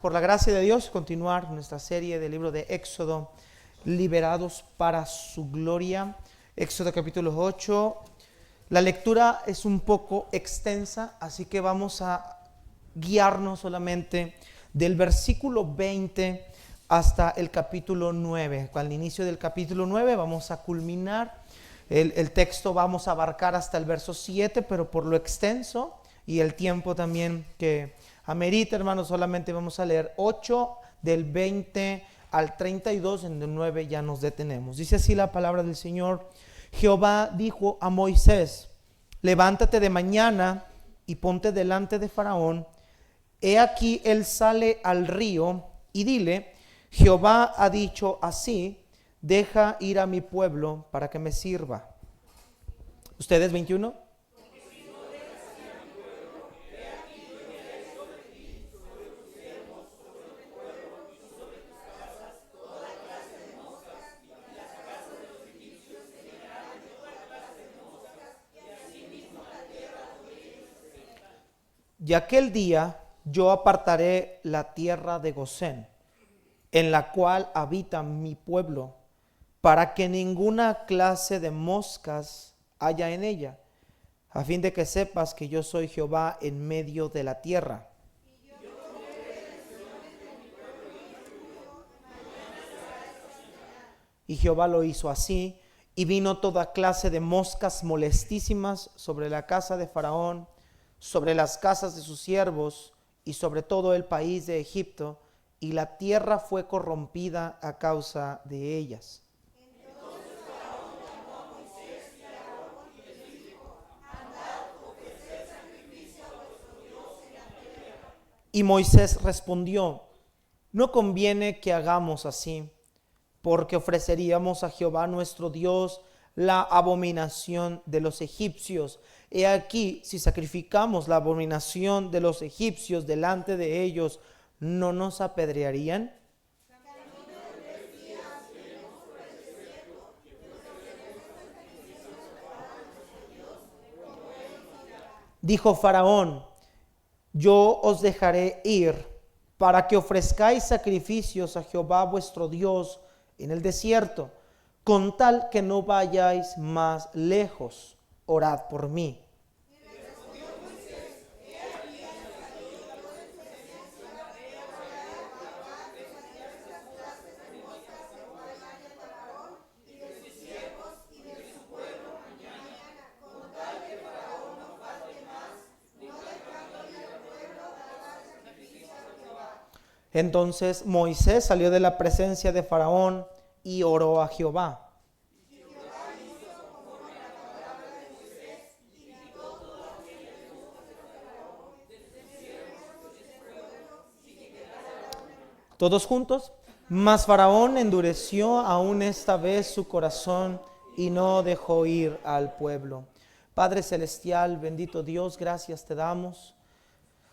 Por la gracia de Dios, continuar nuestra serie del libro de Éxodo, liberados para su gloria. Éxodo capítulo 8. La lectura es un poco extensa, así que vamos a guiarnos solamente del versículo 20 hasta el capítulo 9. Al inicio del capítulo 9 vamos a culminar. El texto vamos a abarcar hasta el verso 7, pero por lo extenso y el tiempo también que amerita, hermanos, solamente vamos a leer 8 del 20 al 32, en el 9 ya nos detenemos. Dice así la palabra del Señor: Jehová dijo a Moisés: levántate de mañana y ponte delante de Faraón. He aquí él sale al río, y dile: Jehová ha dicho así, deja ir a mi pueblo para que me sirva. ¿Ustedes 21? Y aquel día yo apartaré la tierra de Gosén, en la cual habita mi pueblo, para que ninguna clase de moscas haya en ella, a fin de que sepas que yo soy Jehová en medio de la tierra. Y Jehová lo hizo así, y vino toda clase de moscas molestísimas sobre la casa de Faraón, sobre las casas de sus siervos y sobre todo el país de Egipto, y la tierra fue corrompida a causa de ellas. Entonces Faraón llamó a Moisés y a Aarón y les dijo: andad, ofreced sacrificio a vuestro Dios en la tierra. Y Moisés respondió: no conviene que hagamos así, porque ofreceríamos a Jehová nuestro Dios la abominación de los egipcios. He aquí, si sacrificamos la abominación de los egipcios delante de ellos, ¿no nos apedrearían? Dijo Faraón: yo os dejaré ir para que ofrezcáis sacrificios a Jehová vuestro Dios en el desierto, con tal que no vayáis más lejos. Orad por mí. Entonces Moisés salió de la presencia de Faraón y oró a Jehová. Todos juntos. Mas Faraón endureció aún esta vez su corazón y no dejó ir al pueblo. Padre celestial, bendito Dios, gracias te damos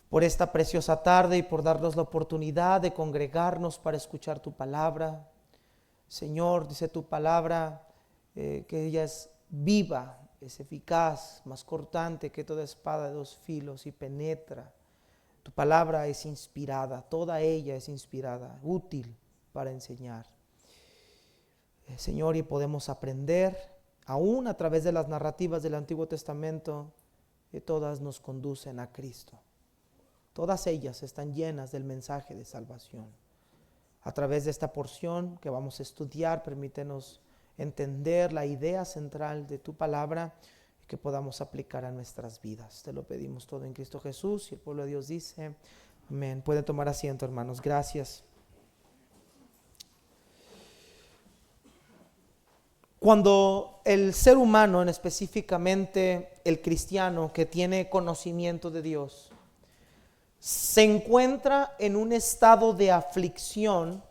por esta preciosa tarde y por darnos la oportunidad de congregarnos para escuchar tu palabra. Señor, dice tu palabra que ella es viva, es eficaz, más cortante que toda espada de dos filos y penetra. Tu palabra es inspirada, toda ella es inspirada, útil para enseñar. Señor, y podemos aprender, aún a través de las narrativas del Antiguo Testamento, que todas nos conducen a Cristo. Todas ellas están llenas del mensaje de salvación. A través de esta porción que vamos a estudiar, permítenos entender la idea central de tu palabra y que podamos aplicar a nuestras vidas. Te lo pedimos todo en Cristo Jesús, y el pueblo de Dios dice amén. Pueden tomar asiento, hermanos. Gracias. Cuando el ser humano, específicamente el cristiano que tiene conocimiento de Dios, se encuentra en un estado de aflicción,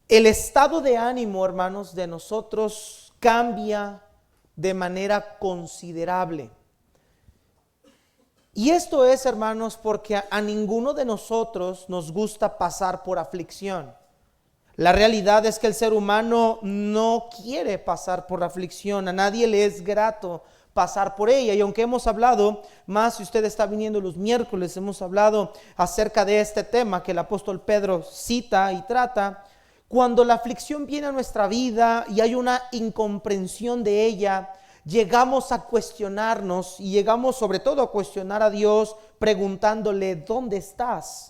el estado de ánimo, hermanos, de nosotros cambia de manera considerable. Y esto es, hermanos, porque a ninguno de nosotros nos gusta pasar por aflicción. La realidad es que el ser humano no quiere pasar por aflicción. A nadie le es grato pasar por ella. Y aunque hemos hablado más, si usted está viniendo los miércoles, hemos hablado acerca de este tema que el apóstol Pedro cita y trata. Cuando la aflicción viene a nuestra vida y hay una incomprensión de ella, llegamos a cuestionarnos y llegamos sobre todo a cuestionar a Dios preguntándole: ¿dónde estás?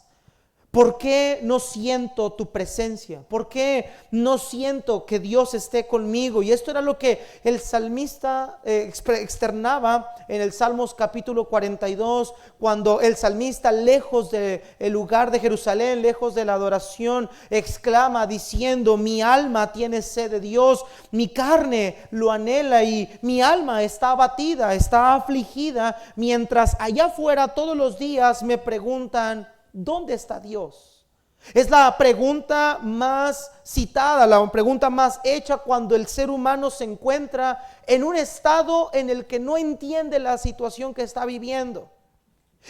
¿Por qué no siento tu presencia? ¿Por qué no siento que Dios esté conmigo? Y esto era lo que el salmista externaba en el Salmos capítulo 42, cuando el salmista, lejos del lugar de Jerusalén, lejos de la adoración, exclama diciendo: mi alma tiene sed de Dios, mi carne lo anhela y mi alma está abatida, está afligida, mientras allá afuera todos los días me preguntan: ¿dónde está Dios? Es la pregunta más citada, la pregunta más hecha cuando el ser humano se encuentra en un estado en el que no entiende la situación que está viviendo.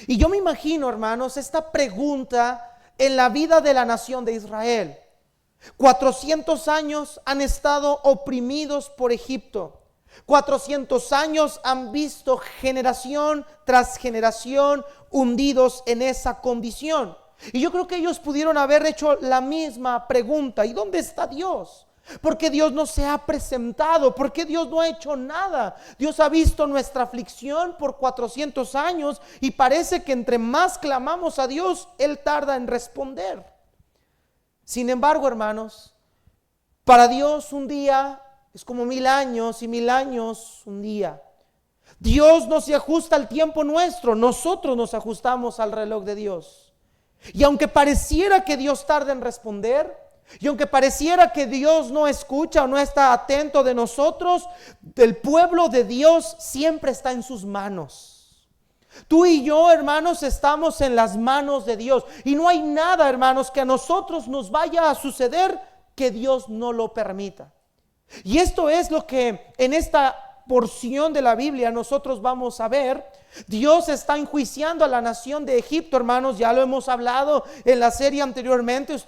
Y yo me imagino, hermanos, esta pregunta en la vida de la nación de Israel. 400 años han estado oprimidos por Egipto. 400 años han visto generación tras generación hundidos en esa condición. Y yo creo que ellos pudieron haber hecho la misma pregunta: ¿y dónde está Dios? ¿Por qué Dios no se ha presentado? ¿Por qué Dios no ha hecho nada? Dios ha visto nuestra aflicción por 400 años y parece que entre más clamamos a Dios, Él tarda en responder. Sin embargo, hermanos, para Dios un día es como 1000 años y 1000 años un día. Dios no se ajusta al tiempo nuestro, nosotros nos ajustamos al reloj de Dios. Y aunque pareciera que Dios tarda en responder, y aunque pareciera que Dios no escucha o no está atento de nosotros, el pueblo de Dios siempre está en sus manos. Tú y yo, hermanos, estamos en las manos de Dios. Y no hay nada, hermanos, que a nosotros nos vaya a suceder que Dios no lo permita. Y esto es lo que en esta porción de la Biblia nosotros vamos a ver. Dios está enjuiciando a la nación de Egipto, hermanos. Ya lo hemos hablado en la serie anteriormente.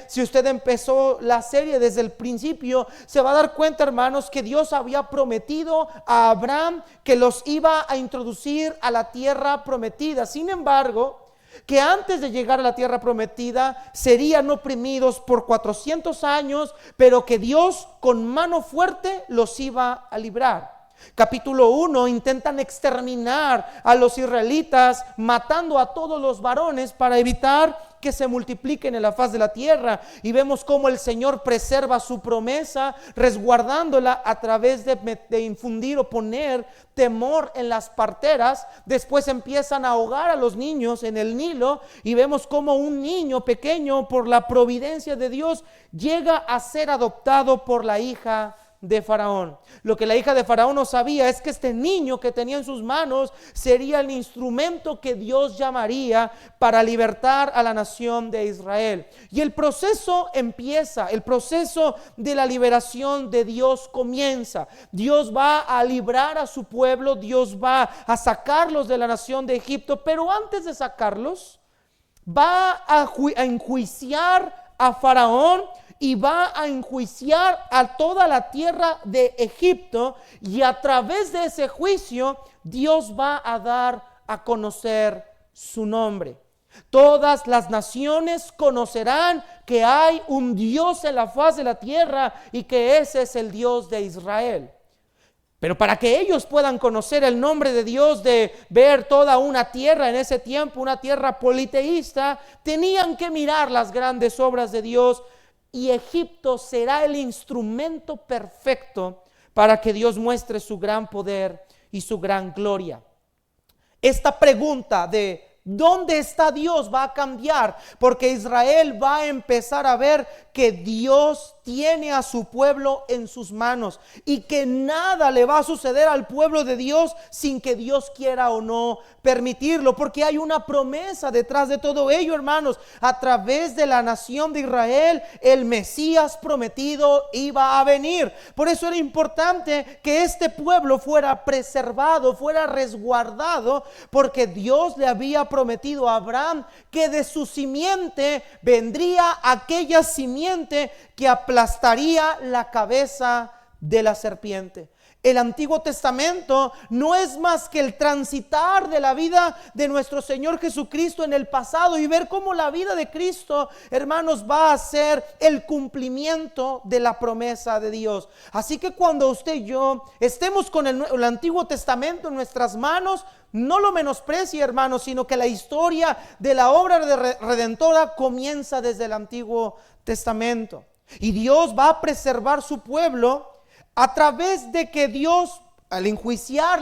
Si usted empezó la serie desde el principio, se va a dar cuenta, hermanos, que Dios había prometido a Abraham que los iba a introducir a la tierra prometida. Sin embargo, que antes de llegar a la tierra prometida serían oprimidos por 400 años, pero que Dios con mano fuerte los iba a librar. Capítulo 1, intentan exterminar a los israelitas, matando a todos los varones para evitar que se multipliquen en la faz de la tierra. Y vemos cómo el Señor preserva su promesa, resguardándola a través de infundir o poner temor en las parteras. Después empiezan a ahogar a los niños en el Nilo, y vemos cómo un niño pequeño, por la providencia de Dios, llega a ser adoptado por la hija de Faraón. Lo que la hija de Faraón no sabía es que este niño que tenía en sus manos sería el instrumento que Dios llamaría para libertar a la nación de Israel. Y el proceso empieza, el proceso de la liberación de Dios comienza. Dios va a librar a su pueblo, Dios va a sacarlos de la nación de Egipto, pero antes de sacarlos, va a enjuiciar a Faraón y va a enjuiciar a toda la tierra de Egipto, y a través de ese juicio Dios va a dar a conocer su nombre. Todas las naciones conocerán que hay un Dios en la faz de la tierra y que ese es el Dios de Israel. Pero para que ellos puedan conocer el nombre de Dios, de ver toda una tierra en ese tiempo, una tierra politeísta, tenían que mirar las grandes obras de Dios. Y Egipto será el instrumento perfecto para que Dios muestre su gran poder y su gran gloria. Esta pregunta de ¿dónde está Dios? Va a cambiar, porque Israel va a empezar a ver que Dios tiene a su pueblo en sus manos y que nada le va a suceder al pueblo de Dios sin que Dios quiera o no permitirlo, porque hay una promesa detrás de todo ello, hermanos. A través de la nación de Israel, el Mesías prometido iba a venir. Por eso era importante que este pueblo fuera preservado, fuera resguardado, porque Dios le había prometido a Abraham que de su simiente vendría aquella simiente que aplastaría la cabeza de la serpiente. El Antiguo Testamento no es más que el transitar de la vida de nuestro Señor Jesucristo en el pasado y ver cómo la vida de Cristo, hermanos, va a ser el cumplimiento de la promesa de Dios. Así que cuando usted y yo estemos con el Antiguo Testamento en nuestras manos, no lo menosprecie, hermanos, sino que la historia de la obra redentora comienza desde el Antiguo Testamento. Y Dios va a preservar su pueblo a través de que Dios, al enjuiciar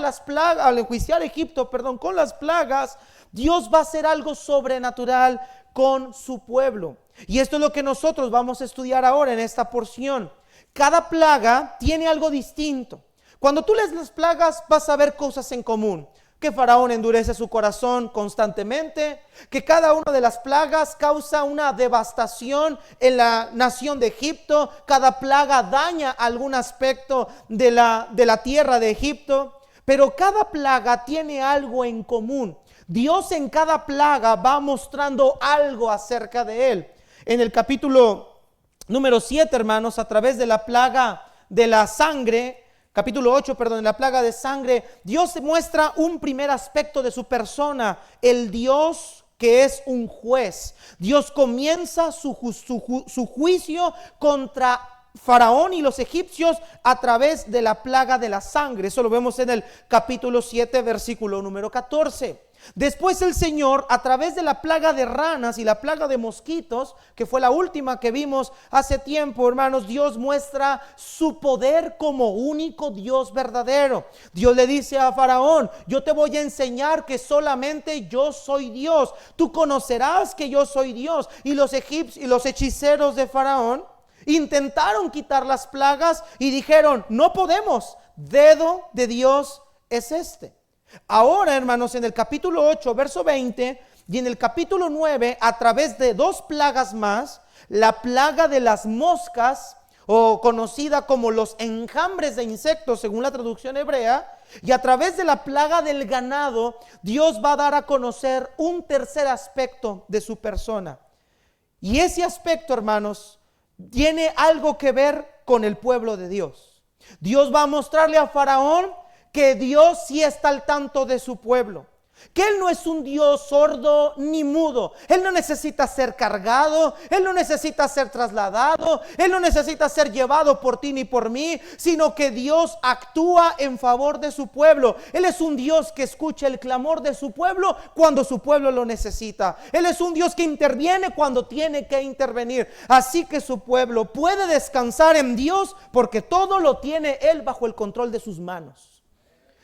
Egipto, con las plagas, Dios va a hacer algo sobrenatural con su pueblo. Y esto es lo que nosotros vamos a estudiar ahora en esta porción. Cada plaga tiene algo distinto. Cuando tú lees las plagas, vas a ver cosas en común. Que Faraón endurece su corazón constantemente, que cada una de las plagas causa una devastación en la nación de Egipto, cada plaga daña algún aspecto de la tierra de Egipto, pero cada plaga tiene algo en común. Dios en cada plaga va mostrando algo acerca de él. En el capítulo número 7, hermanos, a través de la plaga de la sangre, capítulo 8, en la plaga de sangre, Dios muestra un primer aspecto de su persona, el Dios que es un juez. Dios comienza su juicio contra Faraón y los egipcios a través de la plaga de la sangre. Eso lo vemos en el capítulo 7, versículo número 14. Después el Señor, a través de la plaga de ranas y la plaga de mosquitos, que fue la última que vimos hace tiempo, hermanos, Dios muestra su poder como único Dios verdadero. Dios le dice a Faraón: yo te voy a enseñar que solamente yo soy Dios. Tú conocerás que yo soy Dios. Y los hechiceros de Faraón intentaron quitar las plagas y dijeron: no podemos, dedo de Dios es este. Ahora, hermanos, en el capítulo 8, verso 20, y en el capítulo 9, a través de dos plagas más, la plaga de las moscas, o conocida como los enjambres de insectos según la traducción hebrea, y a través de la plaga del ganado, Dios va a dar a conocer un tercer aspecto de su persona. Y ese aspecto, hermanos, tiene algo que ver con el pueblo de Dios. Dios va a mostrarle a Faraón que Dios sí está al tanto de su pueblo, que Él no es un Dios sordo ni mudo. Él no necesita ser cargado, Él no necesita ser trasladado, Él no necesita ser llevado por ti ni por mí, sino que Dios actúa en favor de su pueblo. Él es un Dios que escucha el clamor de su pueblo cuando su pueblo lo necesita. Él es un Dios que interviene cuando tiene que intervenir. Así que su pueblo puede descansar en Dios porque todo lo tiene Él bajo el control de sus manos.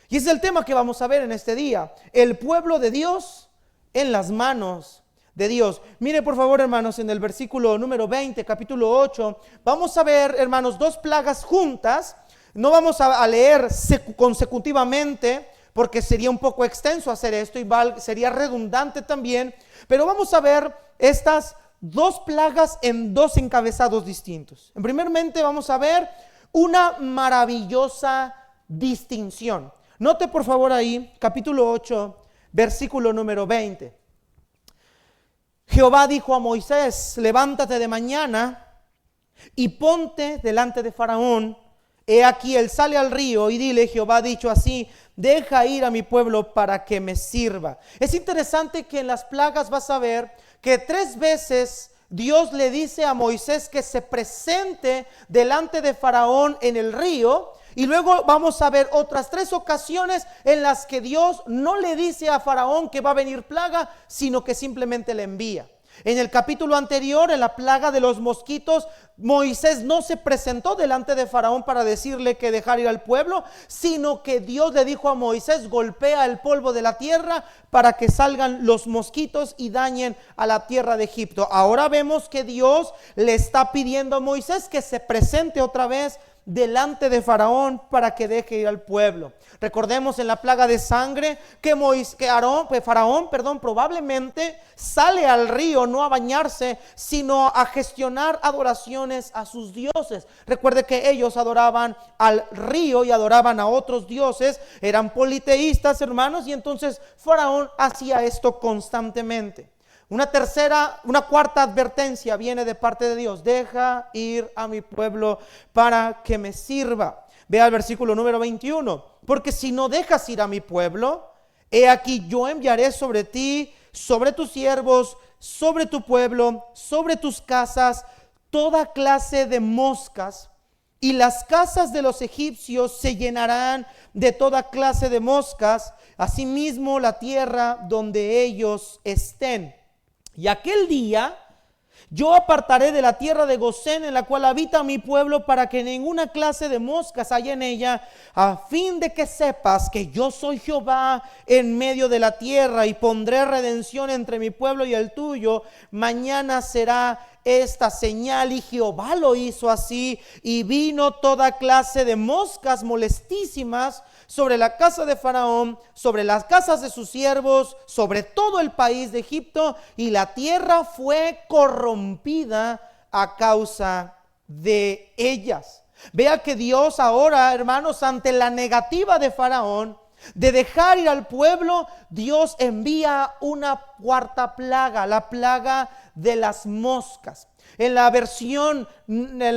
Y ese es el tema que vamos a ver en este día: el pueblo de Dios en las manos de Dios. Mire por favor, hermanos, en el versículo número 20, capítulo 8, vamos a ver, hermanos, dos plagas juntas. No vamos a leer consecutivamente porque sería un poco extenso hacer esto y sería redundante también, pero vamos a ver estas dos plagas en dos encabezados distintos. Primeramente vamos a ver una maravillosa distinción. Note por favor ahí, capítulo 8, versículo número 20. Jehová dijo a Moisés: levántate de mañana y ponte delante de Faraón. He aquí, él sale al río, y dile: Jehová ha dicho así: deja ir a mi pueblo para que me sirva. Es interesante que en las plagas vas a ver que 3 veces Dios le dice a Moisés que se presente delante de Faraón en el río. Y luego vamos a ver otras 3 ocasiones en las que Dios no le dice a Faraón que va a venir plaga, sino que simplemente le envía. En el capítulo anterior, en la plaga de los mosquitos, Moisés no se presentó delante de Faraón para decirle que dejara ir al pueblo, sino que Dios le dijo a Moisés: golpea el polvo de la tierra para que salgan los mosquitos y dañen a la tierra de Egipto. Ahora vemos que Dios le está pidiendo a Moisés que se presente otra vez delante de Faraón para que deje ir al pueblo. Recordemos en la plaga de sangre que Faraón probablemente sale al río no a bañarse, sino a gestionar adoraciones a sus dioses. Recuerde que ellos adoraban al río y adoraban a otros dioses, eran politeístas, hermanos, y entonces Faraón hacía esto constantemente. Una cuarta advertencia viene de parte de Dios: deja ir a mi pueblo para que me sirva. Ve al versículo número 21. Porque si no dejas ir a mi pueblo, he aquí yo enviaré sobre ti, sobre tus siervos, sobre tu pueblo, sobre tus casas, toda clase de moscas, y las casas de los egipcios se llenarán de toda clase de moscas, asimismo la tierra donde ellos estén. Y aquel día yo apartaré de la tierra de Gosén, en la cual habita mi pueblo, para que ninguna clase de moscas haya en ella, a fin de que sepas que yo soy Jehová en medio de la tierra, y pondré redención entre mi pueblo y el tuyo. Mañana será esta señal. Y Jehová lo hizo así, y vino toda clase de moscas molestísimas sobre la casa de Faraón, sobre las casas de sus siervos, sobre todo el país de Egipto, y la tierra fue corrompida a causa de ellas. Vea que Dios ahora, hermanos, ante la negativa de Faraón de dejar ir al pueblo, Dios envía una cuarta plaga, la plaga de las moscas. En la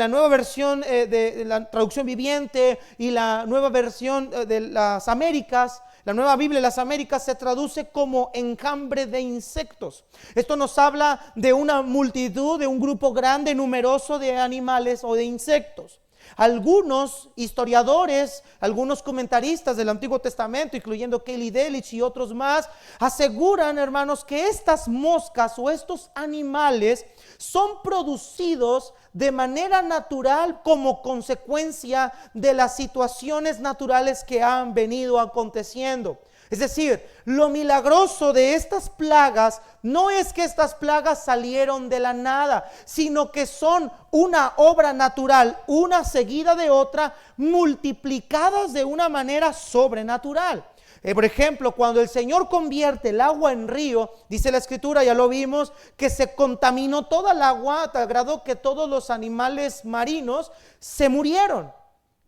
nueva versión de la traducción viviente y la nueva versión de las Américas, la nueva Biblia de las Américas, se traduce como enjambre de insectos. Esto nos habla de una multitud, de un grupo grande, numeroso de animales o de insectos. Algunos historiadores, algunos comentaristas del Antiguo Testamento, incluyendo Kelly Delich y otros más, aseguran, hermanos, que estas moscas o estos animales son producidos de manera natural como consecuencia de las situaciones naturales que han venido aconteciendo. Es decir, lo milagroso de estas plagas no es que estas plagas salieron de la nada, sino que son una obra natural, una seguida de otra, multiplicadas de una manera sobrenatural. Por ejemplo, cuando el Señor convierte el agua en río, dice la Escritura, ya lo vimos, que se contaminó toda el agua a tal grado que todos los animales marinos se murieron.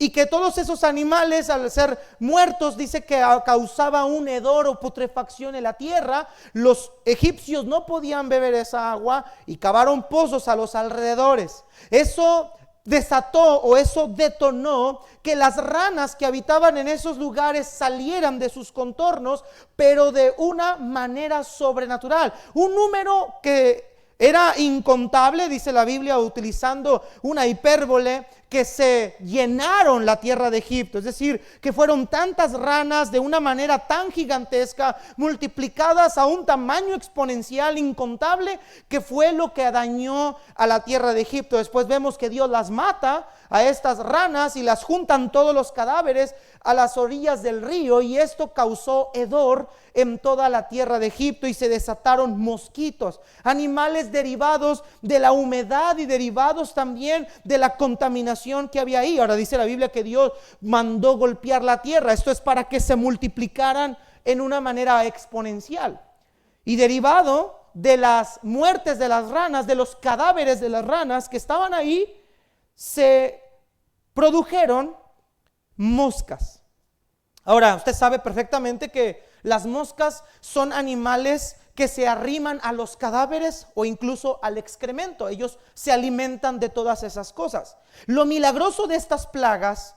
Y que todos esos animales, al ser muertos, dice que causaba un hedor o putrefacción en la tierra. Los egipcios no podían beber esa agua y cavaron pozos a los alrededores. Eso desató o eso detonó que las ranas que habitaban en esos lugares salieran de sus contornos, pero de una manera sobrenatural. Un número que era incontable, dice la Biblia, utilizando una hipérbole, que se llenaron la tierra de Egipto. Es decir, que fueron tantas ranas de una manera tan gigantesca, multiplicadas a un tamaño exponencial incontable, que fue lo que dañó a la tierra de Egipto. Después vemos que Dios las mata a estas ranas y las juntan todos los cadáveres a las orillas del río, y esto causó hedor en toda la tierra de Egipto, y se desataron mosquitos, animales derivados de la humedad y derivados también de la contaminación que había ahí. Ahora dice la Biblia que Dios mandó golpear la tierra. Esto es para que se multiplicaran en una manera exponencial. Y derivado de las muertes de las ranas, de los cadáveres de las ranas que estaban ahí, se produjeron moscas. Ahora, usted sabe perfectamente que las moscas son animales que se arriman a los cadáveres o incluso al excremento. Ellos se alimentan de todas esas cosas. Lo milagroso de estas plagas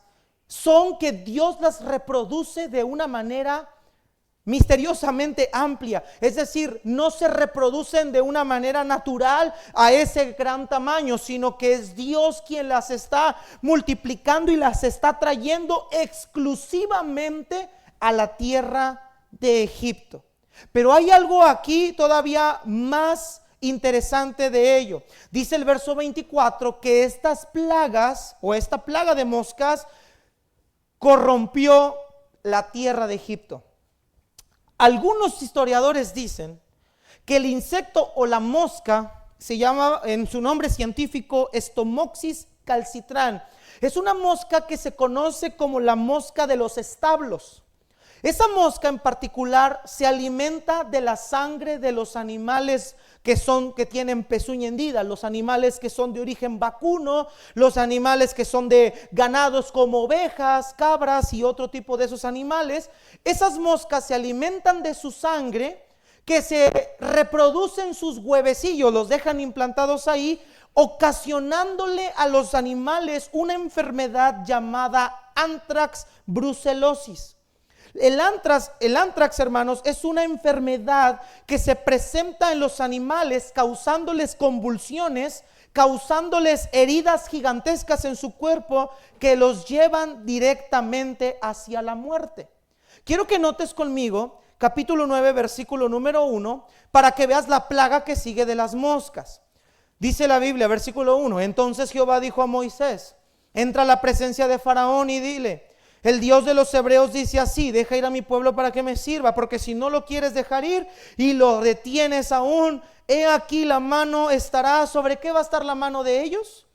son que Dios las reproduce de una manera misteriosamente amplia. Es decir, no se reproducen de una manera natural a ese gran tamaño, sino que es Dios quien las está multiplicando y las está trayendo exclusivamente a la tierra de Egipto. Pero hay algo aquí todavía más interesante de ello. Dice el verso 24 que estas plagas o esta plaga de moscas corrompió la tierra de Egipto. Algunos historiadores dicen que el insecto o la mosca se llama en su nombre científico Stomoxys calcitran. Es una mosca que se conoce como la mosca de los establos. Esa mosca en particular se alimenta de la sangre de los animales que tienen pezuña hendida, los animales que son de origen vacuno, los animales que son de ganados como ovejas, cabras y otro tipo de esos animales. Esas moscas se alimentan de su sangre, que se reproducen sus huevecillos, los dejan implantados ahí, ocasionándole a los animales una enfermedad llamada anthrax brucellosis. El anthrax, hermanos, es una enfermedad que se presenta en los animales causándoles convulsiones, causándoles heridas gigantescas en su cuerpo que los llevan directamente hacia la muerte. Quiero que notes conmigo capítulo 9, versículo número 1, para que veas la plaga que sigue de las moscas. Dice la Biblia, versículo 1, entonces Jehová dijo a Moisés, entra a la presencia de Faraón y dile, el Dios de los hebreos dice así, deja ir a mi pueblo para que me sirva, porque si no lo quieres dejar ir y lo detienes aún, he aquí la mano estará, ¿sobre qué va a estar la mano de ellos?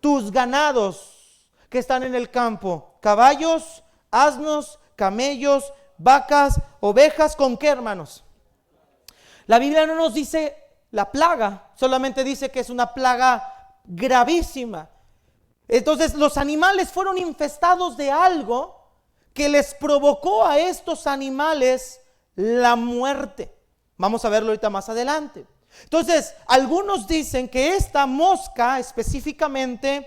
Tus ganados que están en el campo, caballos, asnos, camellos, vacas, ovejas, ¿con qué, hermanos? La Biblia no nos dice la plaga, solamente dice que es una plaga gravísima. Entonces los animales fueron infestados de algo que les provocó a estos animales la muerte. Vamos a verlo ahorita más adelante. Entonces, algunos dicen que esta mosca específicamente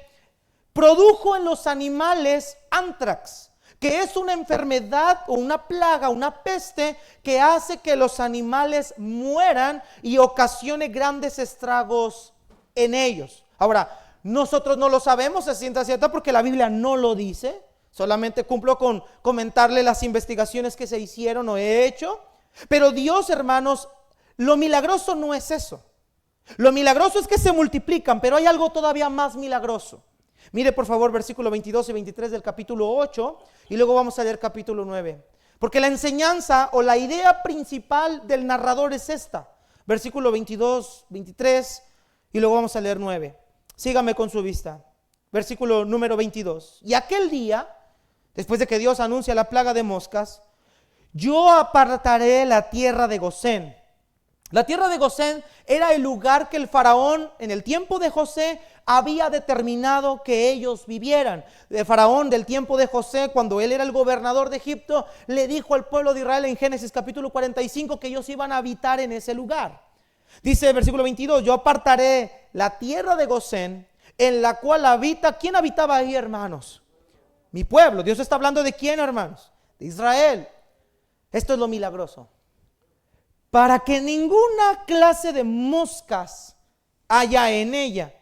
produjo en los animales anthrax, que es una enfermedad o una plaga, una peste que hace que los animales mueran y ocasione grandes estragos en ellos. Ahora, nosotros no lo sabemos a ciencia cierta porque la Biblia no lo dice. Solamente cumplo con comentarle las investigaciones que se hicieron o he hecho. Pero Dios, hermanos, lo milagroso no es eso. Lo milagroso es que se multiplican, pero hay algo todavía más milagroso. Mire por favor versículo 22 y 23 del capítulo 8 y luego vamos a leer capítulo 9. Porque la enseñanza o la idea principal del narrador es esta. Versículo 22, 23 y luego vamos a leer 9. Sígame con su vista. Versículo número 22. Y aquel día, después de que Dios anuncia la plaga de moscas, yo apartaré la tierra de Gosén. La tierra de Gosén era el lugar que el faraón en el tiempo de José había determinado que ellos vivieran. El faraón del tiempo de José, cuando él era el gobernador de Egipto, le dijo al pueblo de Israel en Génesis capítulo 45 que ellos iban a habitar en ese lugar. Dice el versículo 22, yo apartaré la tierra de Gosén en la cual habita. ¿Quién habitaba ahí, hermanos? Mi pueblo. Dios está hablando de quién, hermanos? De Israel. Esto es lo milagroso. Para que ninguna clase de moscas haya en ella,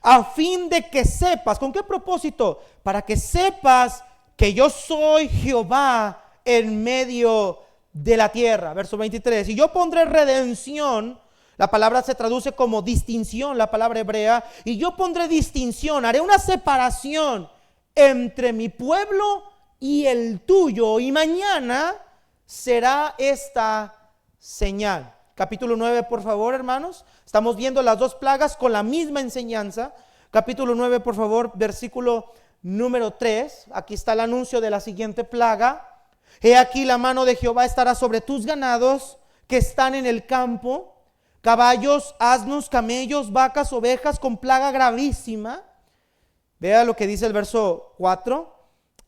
a fin de que sepas. ¿Con qué propósito? Para que sepas que yo soy Jehová en medio de la tierra. Verso 23. Y yo pondré redención. La palabra se traduce como distinción, la palabra hebrea. Y yo pondré distinción, haré una separación entre mi pueblo y el tuyo. Y mañana será esta señal. Capítulo 9, por favor, hermanos. Estamos viendo las dos plagas con la misma enseñanza. Capítulo 9, por favor, versículo número 3. Aquí está el anuncio de la siguiente plaga. He aquí la mano de Jehová estará sobre tus ganados que están en el campo, caballos, asnos, camellos, vacas, ovejas, con plaga gravísima. Vea lo que dice el verso 4.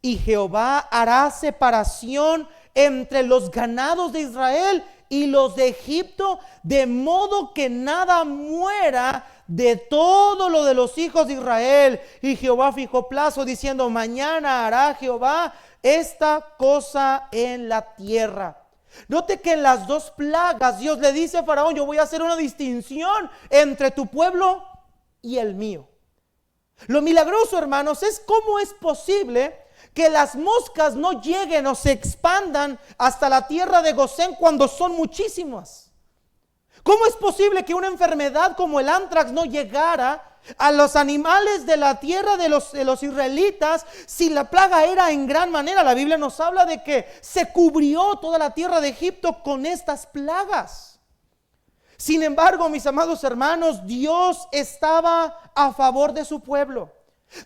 Y Jehová hará separación entre los ganados de Israel y los de Egipto, de modo que nada muera de todo lo de los hijos de Israel. Y Jehová fijó plazo diciendo, mañana hará Jehová esta cosa en la tierra. Note que en las dos plagas Dios le dice a Faraón, yo voy a hacer una distinción entre tu pueblo y el mío. Lo milagroso, hermanos, es cómo es posible que las moscas no lleguen o se expandan hasta la tierra de Gosén cuando son muchísimas. ¿Cómo es posible que una enfermedad como el anthrax no llegara a los animales de la tierra de los israelitas si la plaga era en gran manera? La Biblia nos habla de que se cubrió toda la tierra de Egipto con estas plagas. Sin embargo, mis amados hermanos, Dios estaba a favor de su pueblo.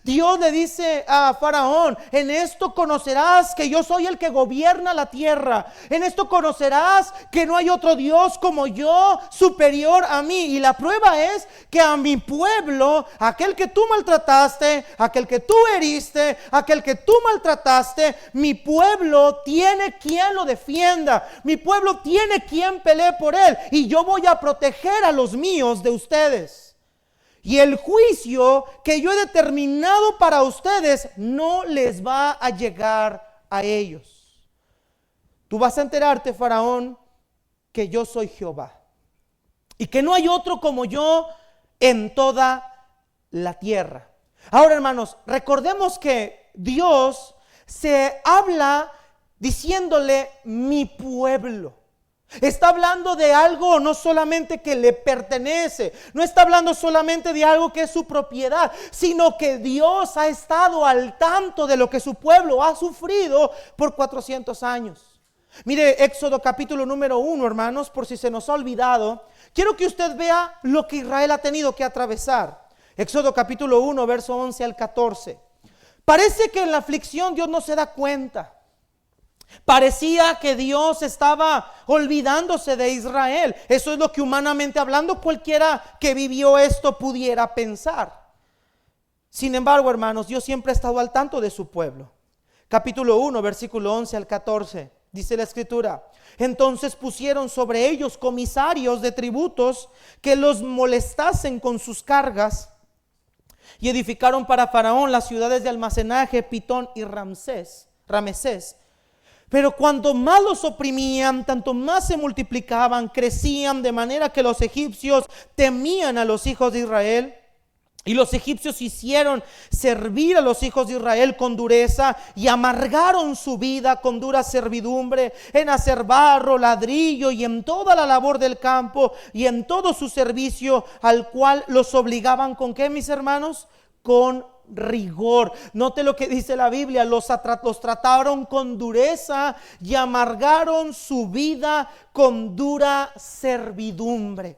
Dios le dice a Faraón, en esto conocerás que yo soy el que gobierna la tierra. En esto conocerás que no hay otro Dios como yo superior a mí. Y la prueba es que a mi pueblo, aquel que tú maltrataste, aquel que tú heriste, aquel que tú maltrataste, mi pueblo tiene quien lo defienda. Mi pueblo tiene quien pelee por él. Y yo voy a proteger a los míos de ustedes. Y el juicio que yo he determinado para ustedes no les va a llegar a ellos. Tú vas a enterarte, Faraón, que yo soy Jehová y que no hay otro como yo en toda la tierra. Ahora, hermanos, recordemos que Dios se habla diciéndole mi pueblo. Está hablando de algo no solamente que le pertenece, no está hablando solamente de algo que es su propiedad, sino que Dios ha estado al tanto de lo que su pueblo ha sufrido por 400 años. Mire Éxodo capítulo número 1, hermanos, por si se nos ha olvidado. Quiero que usted vea lo que Israel ha tenido que atravesar. Éxodo capítulo 1, verso 11 al 14. Parece que en la aflicción Dios no se da cuenta. Parecía que Dios estaba olvidándose de Israel. Eso es lo que humanamente hablando cualquiera que vivió esto pudiera pensar. Sin embargo, hermanos, Dios siempre ha estado al tanto de su pueblo. Capítulo 1, versículo 11 al 14. Dice la escritura: entonces pusieron sobre ellos comisarios de tributos que los molestasen con sus cargas, y edificaron para Faraón las ciudades de almacenaje, Pitón y Ramsés. Pero cuanto más los oprimían, tanto más se multiplicaban, crecían, de manera que los egipcios temían a los hijos de Israel. Y los egipcios hicieron servir a los hijos de Israel con dureza y amargaron su vida con dura servidumbre en hacer barro, ladrillo y en toda la labor del campo y en todo su servicio, al cual los obligaban ¿con qué, mis hermanos? Con rigor. Note lo que dice la Biblia: los trataron con dureza y amargaron su vida con dura servidumbre.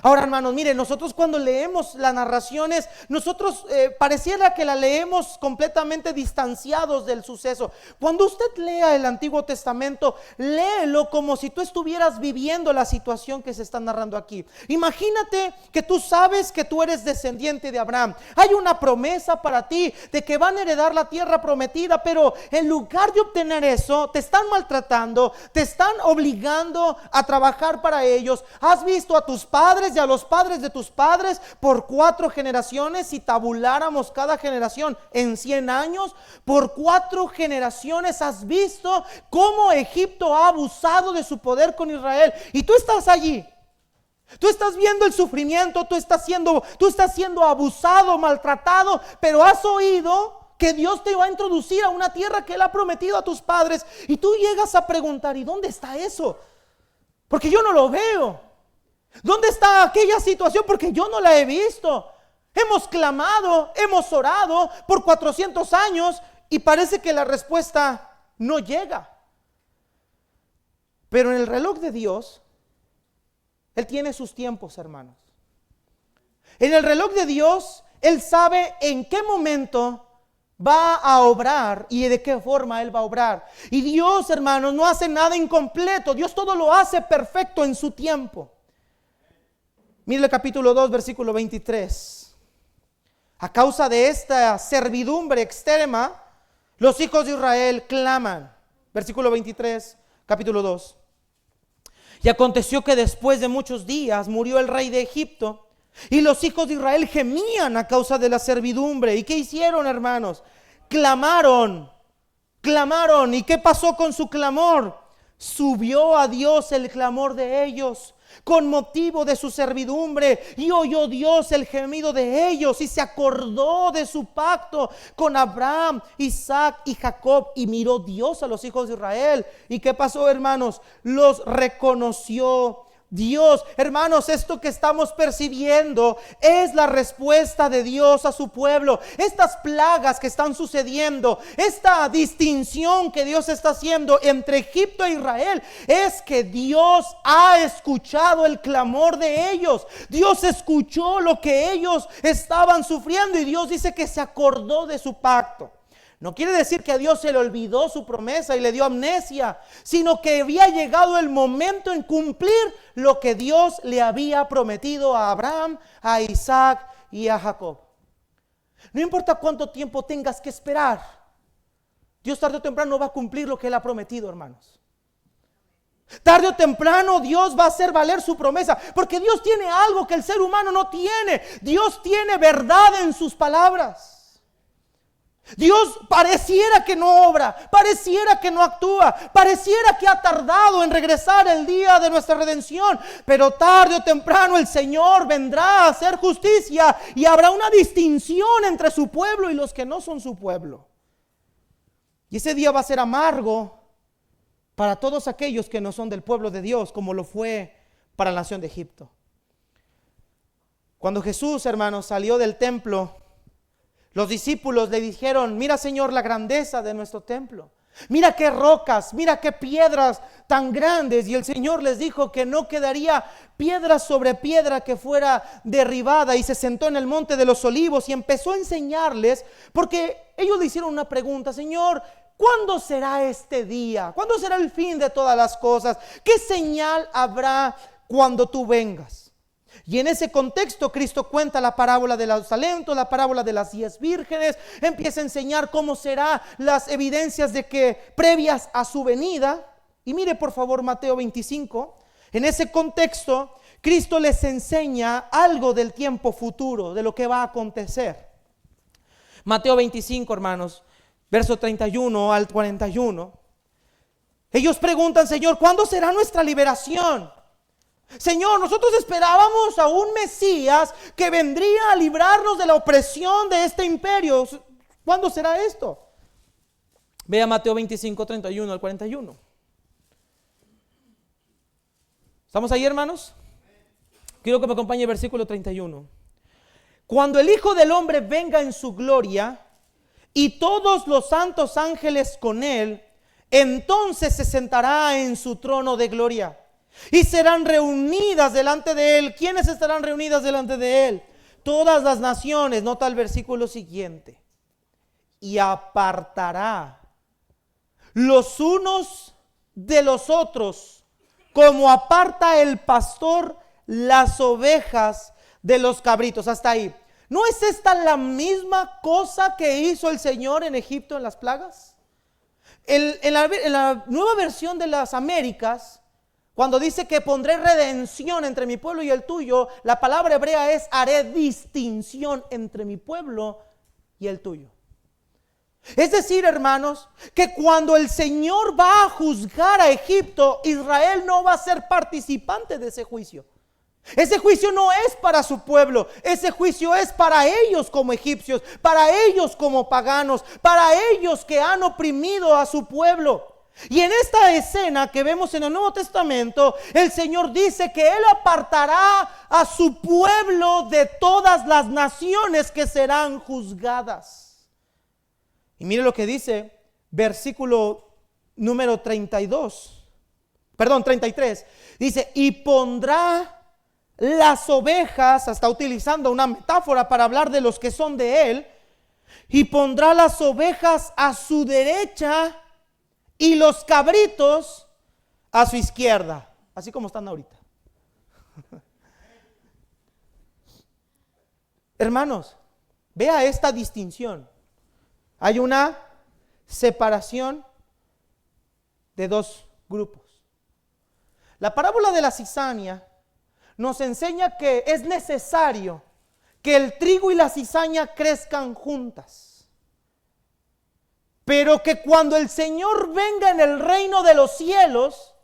Ahora, hermanos, miren, nosotros cuando leemos las narraciones, nosotros pareciera que la leemos completamente distanciados del suceso. Cuando usted lea el Antiguo Testamento, léelo como si tú estuvieras viviendo la situación que se está narrando aquí. Imagínate que tú sabes que tú eres descendiente de Abraham. Hay una promesa para ti de que van a heredar la tierra prometida, pero en lugar de obtener eso, te están maltratando, te están obligando a trabajar para ellos. Has visto a tus padres y a los padres de tus padres por 4 generaciones. Si tabuláramos cada generación en 100 años, por 4 generaciones has visto cómo Egipto ha abusado de su poder con Israel, y tú estás allí. Tú estás viendo el sufrimiento, tú estás siendo abusado, maltratado, pero has oído que Dios te va a introducir a una tierra que Él ha prometido a tus padres, y tú llegas a preguntar: ¿y dónde está eso? Porque yo no lo veo. ¿Dónde está aquella situación? Porque yo no la he visto. Hemos clamado, hemos orado por 400 años y parece que la respuesta no llega. Pero en el reloj de Dios, Él tiene sus tiempos, hermanos. En el reloj de Dios, Él sabe en qué momento va a obrar y de qué forma Él va a obrar. Y Dios, hermanos, no hace nada incompleto. Dios todo lo hace perfecto en su tiempo. Mire el capítulo 2, versículo 23. A causa de esta servidumbre extrema, los hijos de Israel claman. Versículo 23, capítulo 2. Y aconteció que después de muchos días murió el rey de Egipto, y los hijos de Israel gemían a causa de la servidumbre. ¿Y qué hicieron, hermanos? Clamaron. ¿Y qué pasó con su clamor? Subió a Dios el clamor de ellos con motivo de su servidumbre, y oyó Dios el gemido de ellos, y se acordó de su pacto con Abraham, Isaac y Jacob, y miró Dios a los hijos de Israel. ¿Y qué pasó, hermanos? Los reconoció Dios. Hermanos, esto que estamos percibiendo es la respuesta de Dios a su pueblo. Estas plagas que están sucediendo, esta distinción que Dios está haciendo entre Egipto e Israel, es que Dios ha escuchado el clamor de ellos. Dios escuchó lo que ellos estaban sufriendo, y Dios dice que se acordó de su pacto. No quiere decir que a Dios se le olvidó su promesa y le dio amnesia, sino que había llegado el momento en cumplir lo que Dios le había prometido a Abraham, a Isaac y a Jacob. No importa cuánto tiempo tengas que esperar, Dios tarde o temprano va a cumplir lo que Él ha prometido, hermanos. Tarde o temprano Dios va a hacer valer su promesa, porque Dios tiene algo que el ser humano no tiene. Dios tiene verdad en sus palabras. Dios pareciera que no obra, pareciera que no actúa, pareciera que ha tardado en regresar el día de nuestra redención, pero tarde o temprano el Señor vendrá a hacer justicia y habrá una distinción entre su pueblo y los que no son su pueblo. Y ese día va a ser amargo para todos aquellos que no son del pueblo de Dios, como lo fue para la nación de Egipto. Cuando Jesús, hermanos, salió del templo, los discípulos le dijeron: mira, Señor, la grandeza de nuestro templo. Mira qué rocas, mira qué piedras tan grandes. Y el Señor les dijo que no quedaría piedra sobre piedra que fuera derribada. Y se sentó en el monte de los olivos y empezó a enseñarles, porque ellos le hicieron una pregunta: Señor, ¿cuándo será este día? ¿Cuándo será el fin de todas las cosas? ¿Qué señal habrá cuando tú vengas? Y en ese contexto Cristo cuenta la parábola de los talentos, la parábola de las 10 vírgenes, empieza a enseñar cómo serán las evidencias de que previas a su venida. Y mire por favor Mateo 25, en ese contexto Cristo les enseña algo del tiempo futuro, de lo que va a acontecer. Mateo 25, hermanos, verso 31 al 41. Ellos preguntan: Señor, ¿cuándo será nuestra liberación? Señor, nosotros esperábamos a un Mesías que vendría a librarnos de la opresión de este imperio. ¿Cuándo será esto? Vea Mateo 25, 31 al 41. ¿Estamos ahí, hermanos? Quiero que me acompañe el versículo 31. Cuando el Hijo del Hombre venga en su gloria y todos los santos ángeles con él, entonces se sentará en su trono de gloria. Y serán reunidas delante de él. ¿Quiénes estarán reunidas delante de él? Todas las naciones. Nota el versículo siguiente. Y apartará los unos de los otros, como aparta el pastor las ovejas de los cabritos. Hasta ahí. ¿No es esta la misma cosa que hizo el Señor en Egipto en las plagas? En la nueva versión de las Américas, cuando dice que pondré redención entre mi pueblo y el tuyo, la palabra hebrea es: haré distinción entre mi pueblo y el tuyo. Es decir, hermanos, que cuando el Señor va a juzgar a Egipto, Israel no va a ser participante de ese juicio. Ese juicio no es para su pueblo, ese juicio es para ellos como egipcios, para ellos como paganos, para ellos que han oprimido a su pueblo. Y en esta escena que vemos en el Nuevo Testamento, el Señor dice que Él apartará a su pueblo de todas las naciones que serán juzgadas. Y mire lo que dice versículo número 33. Dice: y pondrá las ovejas, está utilizando una metáfora para hablar de los que son de Él, y pondrá las ovejas a su derecha y los cabritos a su izquierda, así como están ahorita. Hermanos, vea esta distinción. Hay una separación de dos grupos. La parábola de la cizaña nos enseña que es necesario que el trigo y la cizaña crezcan juntas, pero que cuando el Señor venga en el reino de los cielos,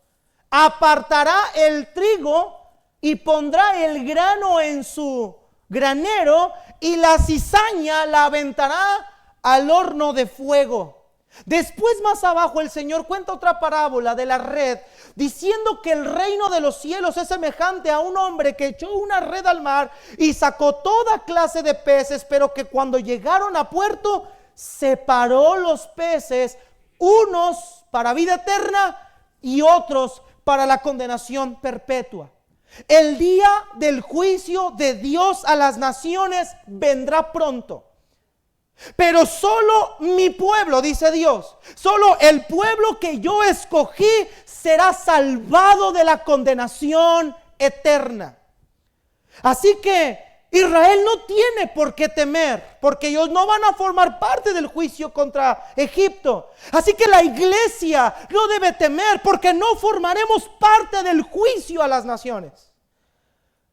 apartará el trigo y pondrá el grano en su granero, y la cizaña la aventará al horno de fuego. Después, más abajo, el Señor cuenta otra parábola de la red, diciendo que el reino de los cielos es semejante a un hombre que echó una red al mar y sacó toda clase de peces, pero que cuando llegaron a puerto, separó los peces, unos para vida eterna y otros para la condenación perpetua. El día del juicio de Dios a las naciones vendrá pronto. Pero solo mi pueblo, dice Dios, solo el pueblo que yo escogí será salvado de la condenación eterna. Así que Israel no tiene por qué temer, porque ellos no van a formar parte del juicio contra Egipto. Así que la iglesia no debe temer, porque no formaremos parte del juicio a las naciones.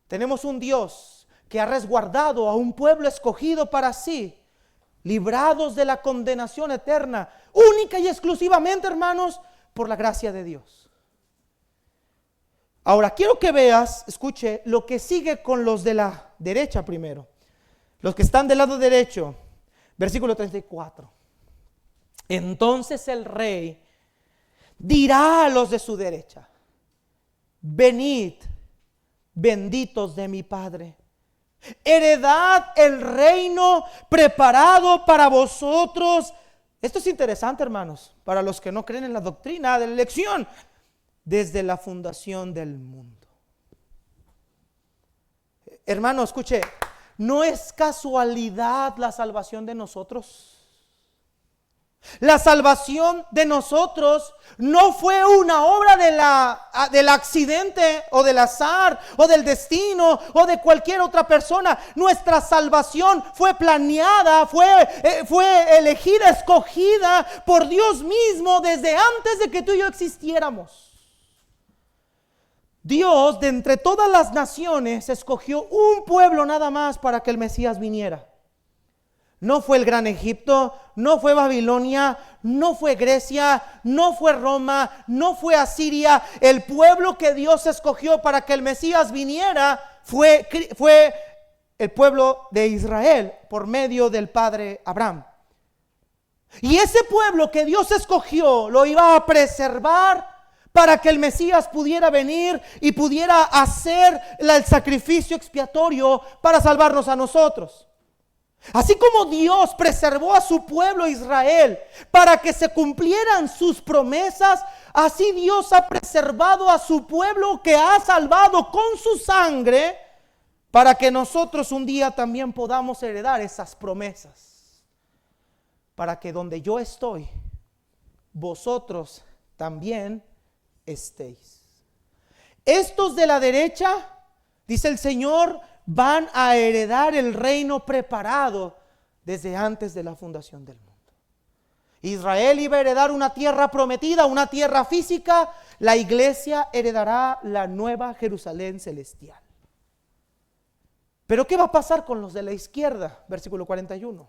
Tenemos un Dios que ha resguardado a un pueblo escogido para sí, librados de la condenación eterna, única y exclusivamente, hermanos, por la gracia de Dios. Ahora quiero que veas, escuche, lo que sigue con los de la derecha primero. Los que están del lado derecho, versículo 34. Entonces el rey dirá a los de su derecha: venid, benditos de mi Padre, heredad el reino preparado para vosotros. Esto es interesante, hermanos, para los que no creen en la doctrina de la elección. Desde la fundación del mundo. Hermano, escuche, ¿no es casualidad la salvación de nosotros? La salvación de nosotros no fue una obra del accidente o del azar o del destino o de cualquier otra persona. Nuestra salvación fue planeada, fue elegida, escogida por Dios mismo desde antes de que tú y yo existiéramos. Dios, de entre todas las naciones, escogió un pueblo nada más para que el Mesías viniera. No fue el gran Egipto, no fue Babilonia, no fue Grecia, no fue Roma, no fue Asiria. El pueblo que Dios escogió para que el Mesías viniera fue el pueblo de Israel por medio del padre Abraham. Y ese pueblo que Dios escogió lo iba a preservar para que el Mesías pudiera venir y pudiera hacer el sacrificio expiatorio para salvarnos a nosotros. Así como Dios preservó a su pueblo Israel para que se cumplieran sus promesas, así Dios ha preservado a su pueblo que ha salvado con su sangre para que nosotros un día también podamos heredar esas promesas. Para que donde yo estoy, vosotros también estéis. Estos de la derecha, dice el Señor, van a heredar el reino preparado desde antes de la fundación del mundo. Israel iba a heredar una tierra prometida, una tierra física. La iglesia heredará la nueva Jerusalén celestial. Pero ¿qué va a pasar con los de la izquierda? Versículo 41.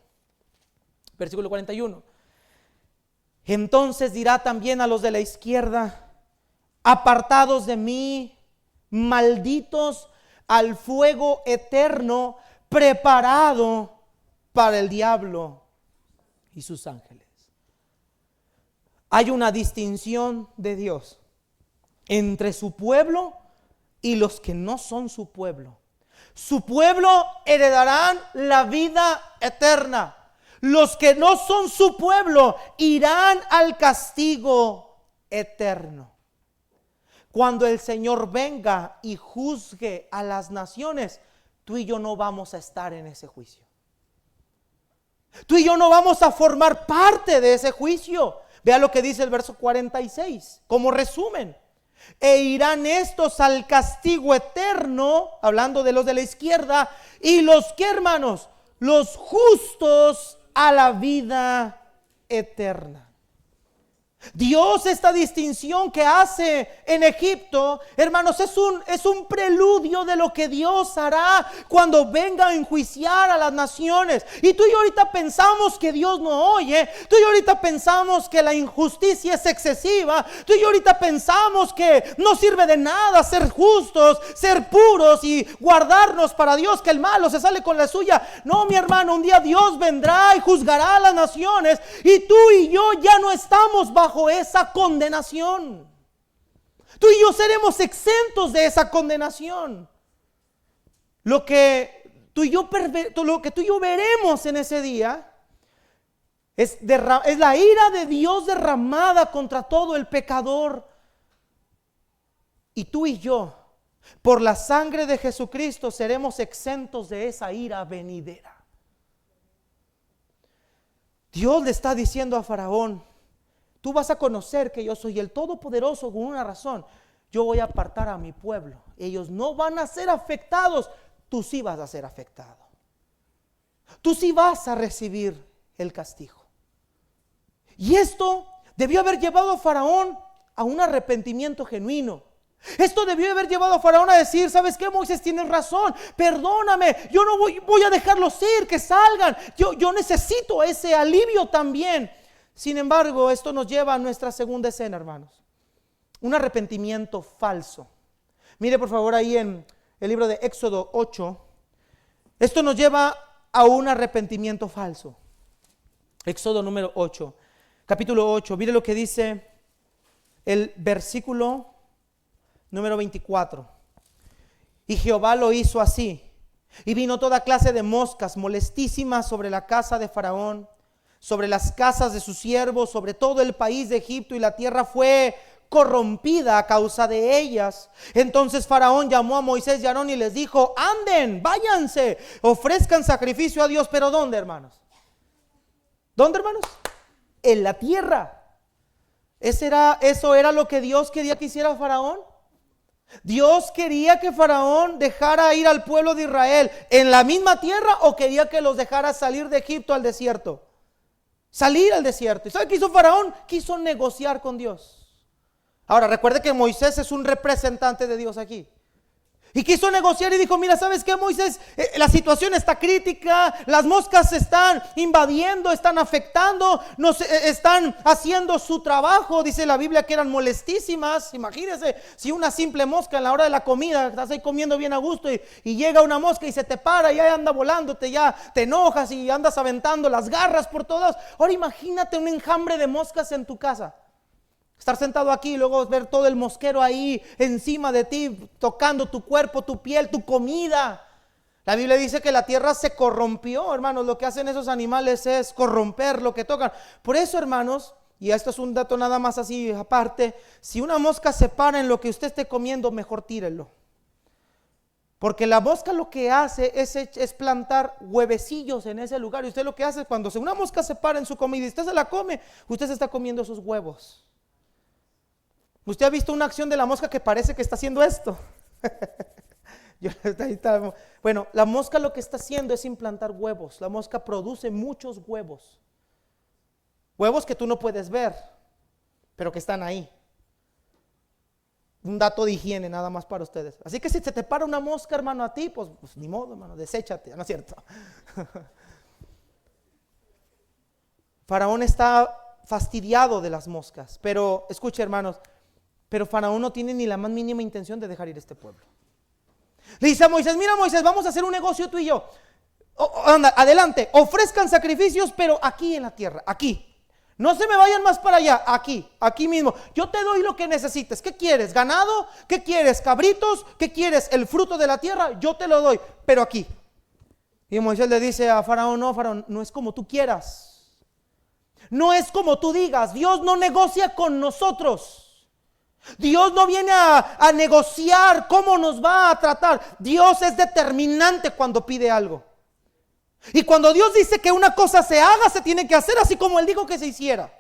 Versículo 41. Entonces dirá también a los de la izquierda: apartados de mí, malditos, al fuego eterno preparado para el diablo y sus ángeles. Hay una distinción de Dios entre su pueblo y los que no son su pueblo. Su pueblo heredarán la vida eterna. Los que no son su pueblo irán al castigo eterno. Cuando el Señor venga y juzgue a las naciones, tú y yo no vamos a estar en ese juicio. Tú y yo no vamos a formar parte de ese juicio. Vea lo que dice el verso 46, como resumen. E irán estos al castigo eterno, hablando de los de la izquierda, y los que, hermanos, los justos a la vida eterna. Dios, esta distinción que hace en Egipto, hermanos, es un preludio de lo que Dios hará cuando venga a enjuiciar a las naciones. Y tú y yo ahorita pensamos que Dios no oye. Tú y yo ahorita pensamos que la injusticia es excesiva. Tú y yo ahorita pensamos que no sirve de nada ser justos, ser puros y guardarnos para Dios, que el malo se sale con la suya. No, mi hermano, un día Dios vendrá y juzgará a las naciones, y tú y yo ya no estamos bajo esa condenación. Tú y yo seremos exentos de esa condenación. Lo que tú y yo veremos en ese día es la ira de Dios derramada contra todo el pecador. Y tú y yo, por la sangre de Jesucristo, seremos exentos de esa ira venidera. Dios le está diciendo a Faraón: tú vas a conocer que yo soy el Todopoderoso por una razón. Yo voy a apartar a mi pueblo. Ellos no van a ser afectados. tú sí vas a ser afectado. Tú sí vas a recibir el castigo. Y esto debió haber llevado a Faraón a un arrepentimiento genuino. Esto debió haber llevado a Faraón a decir: ¿sabes qué, Moisés? Tienes razón, perdóname, yo no voy a dejarlos ir, que salgan, yo necesito ese alivio también. Sin embargo, esto nos lleva a nuestra segunda escena, hermanos: un arrepentimiento falso. Mire por favor ahí en el libro de Éxodo 8. Esto nos lleva a un arrepentimiento falso. Éxodo número 8, capítulo 8, mire lo que dice el versículo número 24. Y Jehová lo hizo así, y vino toda clase de moscas molestísimas sobre la casa de Faraón, sobre las casas de sus siervos, sobre todo el país de Egipto, y la tierra fue corrompida a causa de ellas. Entonces Faraón llamó a Moisés y a Aarón y les dijo: anden, váyanse, ofrezcan sacrificio a Dios. ¿Pero dónde, hermanos? ¿Dónde, hermanos? En la tierra. Eso era lo que Dios quería que hiciera Faraón. Dios quería que Faraón dejara ir al pueblo de Israel en la misma tierra, o quería que los dejara salir de Egipto al desierto. Salir al desierto. ¿Y sabe qué hizo Faraón? Quiso negociar con Dios. Ahora recuerde que Moisés es un representante de Dios aquí. Y quiso negociar y dijo: mira, ¿sabes qué, Moisés? La situación está crítica, las moscas se están invadiendo, están afectando, nos están haciendo su trabajo. Dice la Biblia que eran molestísimas. Imagínense, si una simple mosca en la hora de la comida, estás ahí comiendo bien a gusto y llega una mosca y se te para y ahí anda volándote, ya te enojas y andas aventando las garras por todas. Ahora imagínate un enjambre de moscas en tu casa. Estar sentado aquí y luego ver todo el mosquero ahí encima de ti, tocando tu cuerpo, tu piel, tu comida. La Biblia dice que la tierra se corrompió, hermanos. Lo que hacen esos animales es corromper lo que tocan. Por eso, hermanos, y esto es un dato nada más así aparte: si una mosca se para en lo que usted esté comiendo, mejor tírelo. Porque la mosca lo que hace es plantar huevecillos en ese lugar. Y usted lo que hace cuando una mosca se para en su comida y usted se la come, usted se está comiendo esos huevos. ¿Usted ha visto una acción de la mosca que parece que está haciendo esto? Bueno, la mosca lo que está haciendo es implantar huevos. La mosca produce muchos huevos. Huevos que tú no puedes ver, pero que están ahí. Un dato de higiene nada más para ustedes. Así que si se te para una mosca, hermano, a ti, pues ni modo, hermano, deséchate, ¿no es cierto? Faraón está fastidiado de las moscas, pero escuche, hermanos, pero Faraón no tiene ni la más mínima intención de dejar ir a este pueblo. Le dice a Moisés: mira, Moisés, vamos a hacer un negocio tú y yo. Anda, adelante, ofrezcan sacrificios, pero aquí en la tierra, aquí. No se me vayan más para allá, aquí mismo. Yo te doy lo que necesites. ¿Qué quieres? ¿Ganado? ¿Qué quieres? ¿Cabritos? ¿Qué quieres? ¿El fruto de la tierra? Yo te lo doy, pero aquí. Y Moisés le dice a Faraón: no, Faraón, no es como tú quieras. No es como tú digas. Dios no negocia con nosotros. Dios no viene a negociar cómo nos va a tratar. Dios es determinante cuando pide algo. Y cuando Dios dice que una cosa se haga, se tiene que hacer así como Él dijo que se hiciera.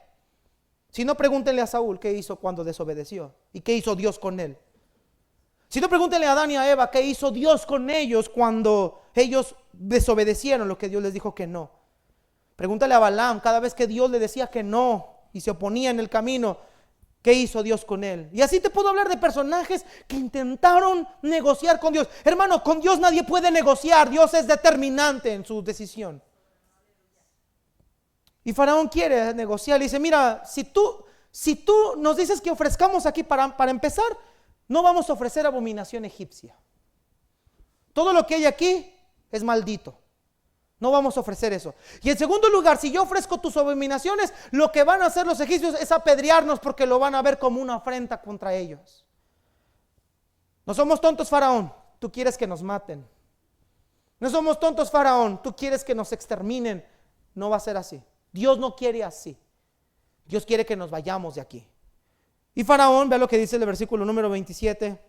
Si no, pregúntenle a Saúl qué hizo cuando desobedeció y qué hizo Dios con él. Si no, pregúntenle a Adán y a Eva qué hizo Dios con ellos cuando ellos desobedecieron lo que Dios les dijo que no. Pregúntale a Balaam cada vez que Dios le decía que no y se oponía en el camino, ¿qué hizo Dios con él? Y así te puedo hablar de personajes que intentaron negociar con Dios. Hermano, con Dios nadie puede negociar. Dios es determinante en su decisión. Y Faraón quiere negociar. Le dice: mira, si tú nos dices que ofrezcamos aquí para empezar, no vamos a ofrecer abominación egipcia. Todo lo que hay aquí es maldito. No vamos a ofrecer eso. Y en segundo lugar, si yo ofrezco tus abominaciones, lo que van a hacer los egipcios es apedrearnos, porque lo van a ver como una afrenta contra ellos. No somos tontos, Faraón, tú quieres que nos maten. No somos tontos, Faraón, tú quieres que nos exterminen. No va a ser así. Dios no quiere así. Dios quiere que nos vayamos de aquí. Y Faraón, vea lo que dice el versículo número 27.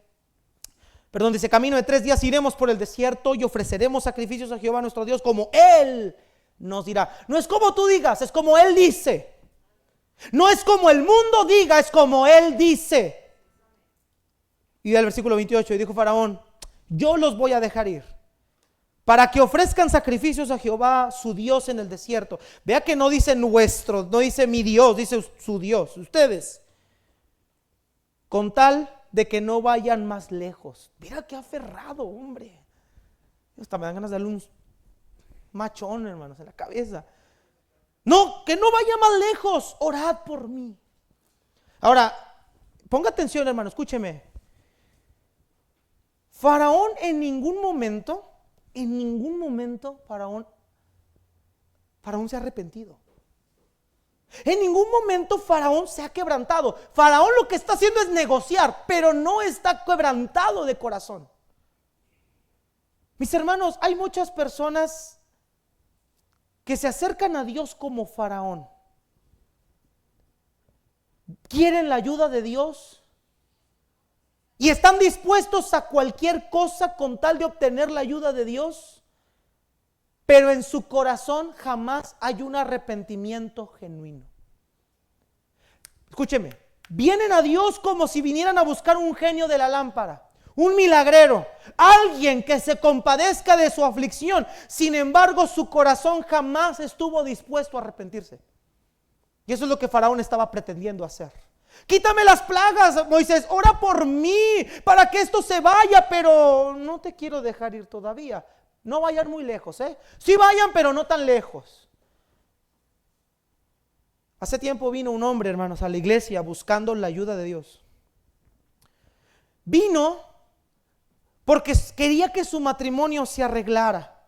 Dice: camino de 3 días iremos por el desierto y ofreceremos sacrificios a Jehová nuestro Dios como Él nos dirá. No es como tú digas, es como Él dice. No es como el mundo diga, es como Él dice. Y el versículo 28, y dijo Faraón: yo los voy a dejar ir, para que ofrezcan sacrificios a Jehová su Dios en el desierto. Vea que no dice nuestro, no dice mi Dios, dice su Dios, ustedes. Con tal de que no vayan más lejos. Mira qué aferrado, hombre. Hasta me dan ganas de darle un machón, hermanos, en la cabeza. No, que no vaya más lejos, orad por mí. Ahora, ponga atención, hermano, escúcheme. Faraón en ningún momento, Faraón se ha arrepentido. En ningún momento Faraón se ha quebrantado. Faraón lo que está haciendo es negociar, pero no está quebrantado de corazón. Mis hermanos, hay muchas personas que se acercan a Dios como Faraón. Quieren la ayuda de Dios y están dispuestos a cualquier cosa con tal de obtener la ayuda de Dios, pero en su corazón jamás hay un arrepentimiento genuino. Escúcheme, vienen a Dios como si vinieran a buscar un genio de la lámpara, un milagrero, alguien que se compadezca de su aflicción. Sin embargo, su corazón jamás estuvo dispuesto a arrepentirse. Y eso es lo que Faraón estaba pretendiendo hacer. Quítame las plagas, Moisés, ora por mí para que esto se vaya, pero no te quiero dejar ir todavía. No vayan muy lejos, Sí vayan, pero no tan lejos. Hace tiempo vino un hombre, hermanos, a la iglesia buscando la ayuda de Dios. Vino porque quería que su matrimonio se arreglara.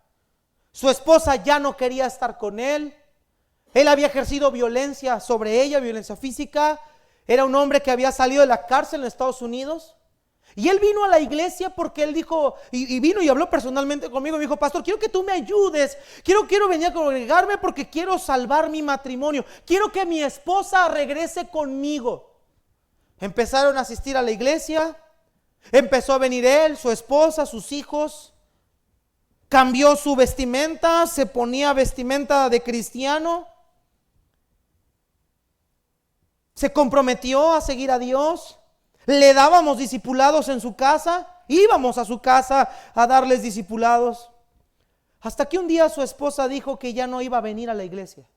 Su esposa ya no quería estar con él. Él había ejercido violencia sobre ella, violencia física. Era un hombre que había salido de la cárcel en Estados Unidos. Y él vino a la iglesia porque él dijo, y vino y habló personalmente conmigo. Me dijo, pastor, quiero que tú me ayudes. Quiero venir a congregarme porque quiero salvar mi matrimonio. Quiero que mi esposa regrese conmigo. Empezaron a asistir a la iglesia. Empezó a venir él, su esposa, sus hijos. Cambió su vestimenta, se ponía vestimenta de cristiano. Se comprometió a seguir a Dios. Le dábamos discipulados en su casa. Íbamos a su casa a darles discipulados. Hasta que un día su esposa dijo que ya no iba a venir a la iglesia.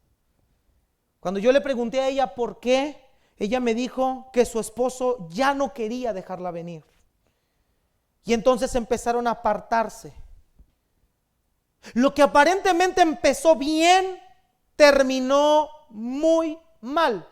Cuando yo le pregunté a ella por qué, ella me dijo que su esposo ya no quería dejarla venir. Y entonces empezaron a apartarse. Lo que aparentemente empezó bien, terminó muy mal.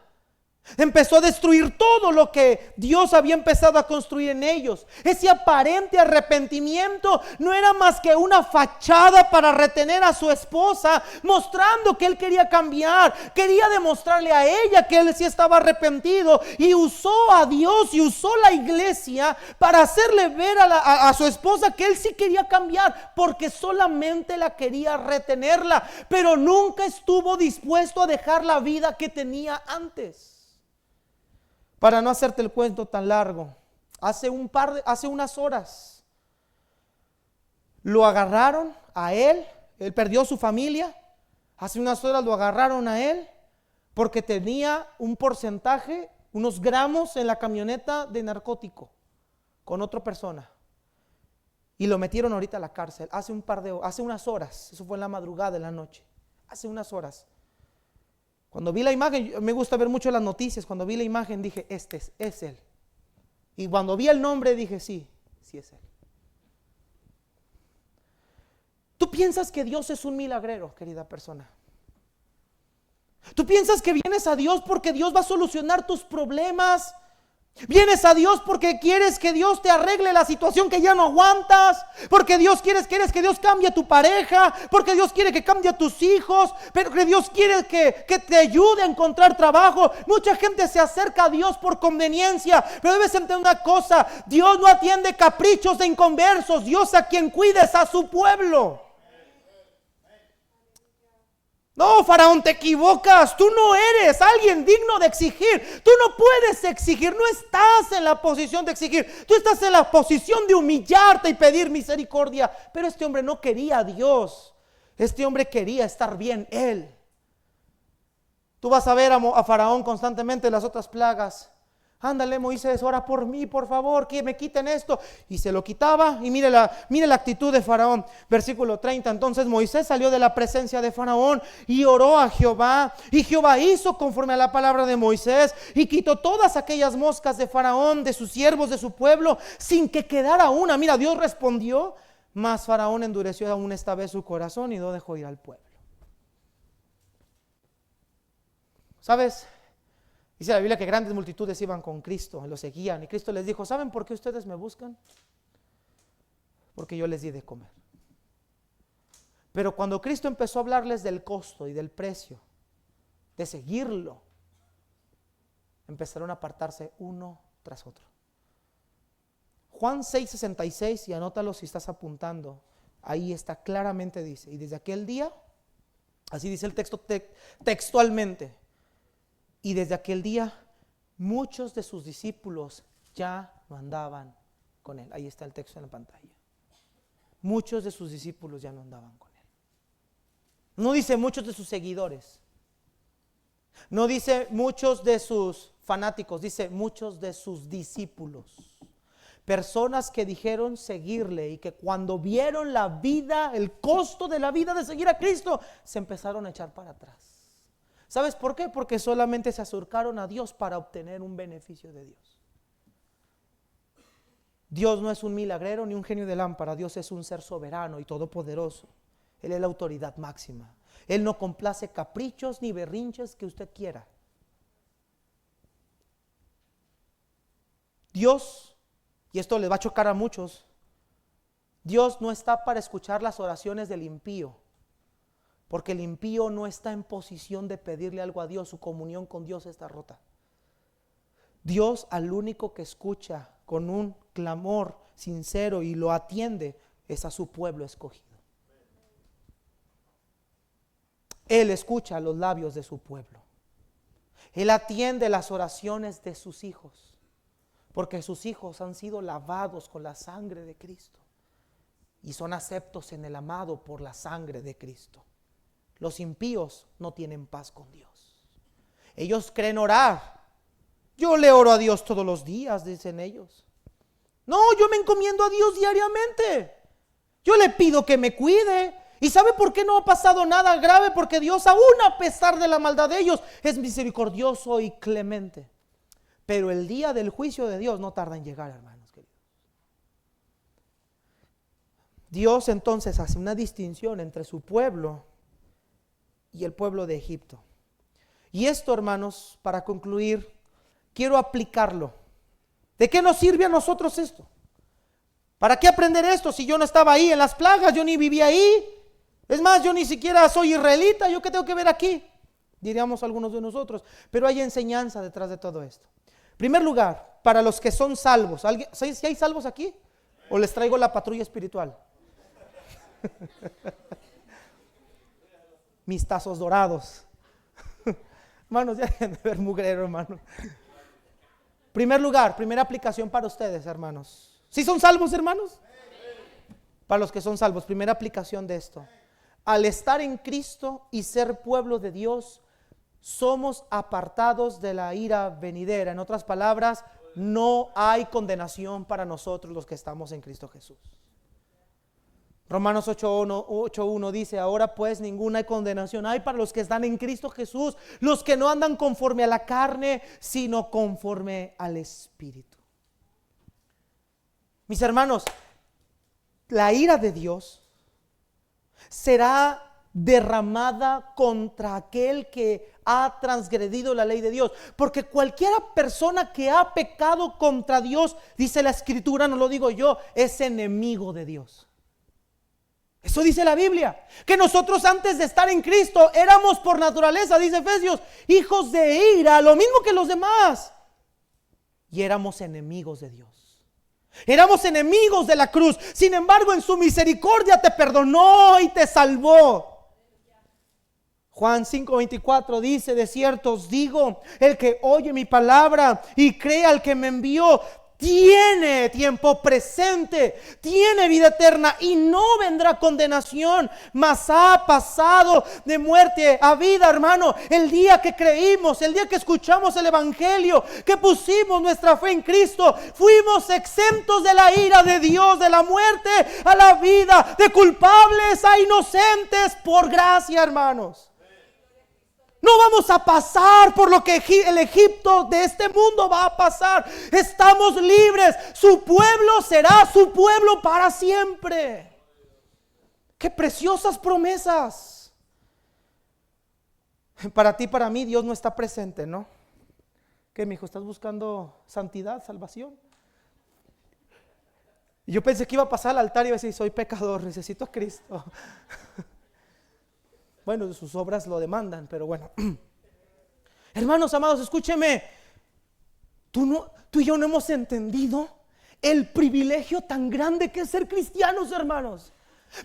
Empezó a destruir todo lo que Dios había empezado a construir en ellos. Ese aparente arrepentimiento no era más que una fachada para retener a su esposa, mostrando que él quería cambiar, quería demostrarle a ella que él sí estaba arrepentido, y usó a Dios y usó la iglesia para hacerle ver a su esposa que él sí quería cambiar, porque solamente la quería retenerla, pero nunca estuvo dispuesto a dejar la vida que tenía antes. Para no hacerte el cuento tan largo, hace unas horas lo agarraron a él perdió su familia. Hace unas horas lo agarraron a él porque tenía un porcentaje, unos gramos en la camioneta de narcótico con otra persona. Y lo metieron ahorita a la cárcel, hace unas horas, eso fue en la madrugada, en la noche, hace unas horas. Cuando vi la imagen, me gusta ver mucho las noticias, cuando vi la imagen dije, es él. Y cuando vi el nombre dije, sí es él. ¿Tú piensas que Dios es un milagrero, querida persona? ¿Tú piensas que vienes a Dios porque Dios va a solucionar tus problemas? Vienes a Dios porque quieres que Dios te arregle la situación que ya no aguantas, porque quieres que Dios cambie a tu pareja, porque Dios quiere que cambie a tus hijos, pero que Dios quiere que te ayude a encontrar trabajo. Mucha gente se acerca a Dios por conveniencia, pero debes entender una cosa: Dios no atiende caprichos de inconversos. Dios a quien cuida es a su pueblo. No, Faraón, te equivocas. Tú no eres alguien digno de exigir. Tú no puedes exigir. No estás en la posición de exigir. Tú estás en la posición de humillarte y pedir misericordia. Pero este hombre no quería a Dios. Este hombre quería estar bien él. Tú vas a ver a Faraón constantemente en las otras plagas. Ándale, Moisés, ora por mí, por favor, que me quiten esto. Y se lo quitaba. Y mire la actitud de Faraón. Versículo 30. Entonces Moisés salió de la presencia de Faraón y oró a Jehová. Y Jehová hizo conforme a la palabra de Moisés y quitó todas aquellas moscas de Faraón, de sus siervos, de su pueblo, sin que quedara una. Mira, Dios respondió, mas Faraón endureció aún esta vez su corazón y no dejó ir al pueblo. ¿Sabes? Dice la Biblia que grandes multitudes iban con Cristo, lo seguían, y Cristo les dijo, ¿saben por qué ustedes me buscan? Porque yo les di de comer. Pero cuando Cristo empezó a hablarles del costo y del precio de seguirlo, empezaron a apartarse uno tras otro. Juan 6:66, y anótalo si estás apuntando, ahí está claramente, dice, y desde aquel día, así dice el texto textualmente, y desde aquel día muchos de sus discípulos ya no andaban con él. Ahí está el texto en la pantalla. Muchos de sus discípulos ya no andaban con él. No dice muchos de sus seguidores. No dice muchos de sus fanáticos. Dice muchos de sus discípulos. Personas que dijeron seguirle y que cuando vieron la vida, el costo de la vida de seguir a Cristo, se empezaron a echar para atrás. ¿Sabes por qué? Porque solamente se acercaron a Dios para obtener un beneficio de Dios. Dios no es un milagrero ni un genio de lámpara. Dios es un ser soberano y todopoderoso. Él es la autoridad máxima. Él no complace caprichos ni berrinches que usted quiera. Dios, y esto les va a chocar a muchos, Dios no está para escuchar las oraciones del impío. Porque el impío no está en posición de pedirle algo a Dios. Su comunión con Dios está rota. Dios al único que escucha con un clamor sincero y lo atiende es a su pueblo escogido. Él escucha los labios de su pueblo. Él atiende las oraciones de sus hijos. Porque sus hijos han sido lavados con la sangre de Cristo. Y son aceptos en el amado por la sangre de Cristo. Los impíos no tienen paz con Dios. Ellos creen orar. Yo le oro a Dios todos los días, dicen ellos. No, yo me encomiendo a Dios diariamente. Yo le pido que me cuide. ¿Y sabe por qué no ha pasado nada grave? Porque Dios, aún a pesar de la maldad de ellos, es misericordioso y clemente. Pero el día del juicio de Dios no tarda en llegar, hermanos queridos. Dios entonces hace una distinción entre su pueblo y el pueblo de Egipto. Y esto, hermanos, para concluir, quiero aplicarlo. ¿De qué nos sirve a nosotros esto? ¿Para qué aprender esto si yo no estaba ahí en las plagas? Yo ni vivía ahí. Es más, yo ni siquiera soy israelita. ¿Yo qué tengo que ver aquí? Diríamos algunos de nosotros. Pero hay enseñanza detrás de todo esto. En primer lugar, para los que son salvos. ¿Si hay salvos aquí? ¿O les traigo la patrulla espiritual? Mis tazos dorados. Hermanos, ya dejen de ver mugrero, hermano. Primer lugar, primera aplicación para ustedes, hermanos. ¿Sí son salvos, hermanos? Para los que son salvos, primera aplicación de esto. Al estar en Cristo y ser pueblo de Dios, somos apartados de la ira venidera. En otras palabras, no hay condenación para nosotros los que estamos en Cristo Jesús. Romanos 8:1 dice, ahora pues ninguna condenación hay para los que están en Cristo Jesús, los que no andan conforme a la carne, sino conforme al Espíritu. Mis hermanos, la ira de Dios será derramada contra aquel que ha transgredido la ley de Dios, porque cualquier persona que ha pecado contra Dios, dice la Escritura, no lo digo yo, es enemigo de Dios. Eso dice la Biblia, que nosotros antes de estar en Cristo éramos por naturaleza, dice Efesios, hijos de ira, lo mismo que los demás. Y éramos enemigos de Dios. Éramos enemigos de la cruz. Sin embargo, en su misericordia te perdonó y te salvó. Juan 5:24 dice, de cierto os digo, el que oye mi palabra y cree al que me envió, tiene tiempo presente, tiene vida eterna y no vendrá condenación, mas ha pasado de muerte a vida, hermano. El día que creímos, el día que escuchamos el evangelio, que pusimos nuestra fe en Cristo, fuimos exentos de la ira de Dios, de la muerte a la vida, de culpables a inocentes por gracia, hermanos. No vamos a pasar por lo que el Egipto de este mundo va a pasar. Estamos libres. Su pueblo será su pueblo para siempre. ¡Qué preciosas promesas! Para ti, para mí, Dios no está presente, ¿no? ¿Qué, mijo? ¿Estás buscando santidad, salvación? Yo pensé que iba a pasar al altar y iba a decir, soy pecador, necesito a Cristo. Bueno, sus obras lo demandan, pero bueno. Hermanos amados, escúcheme. Tú y yo no hemos entendido el privilegio tan grande que es ser cristianos, hermanos.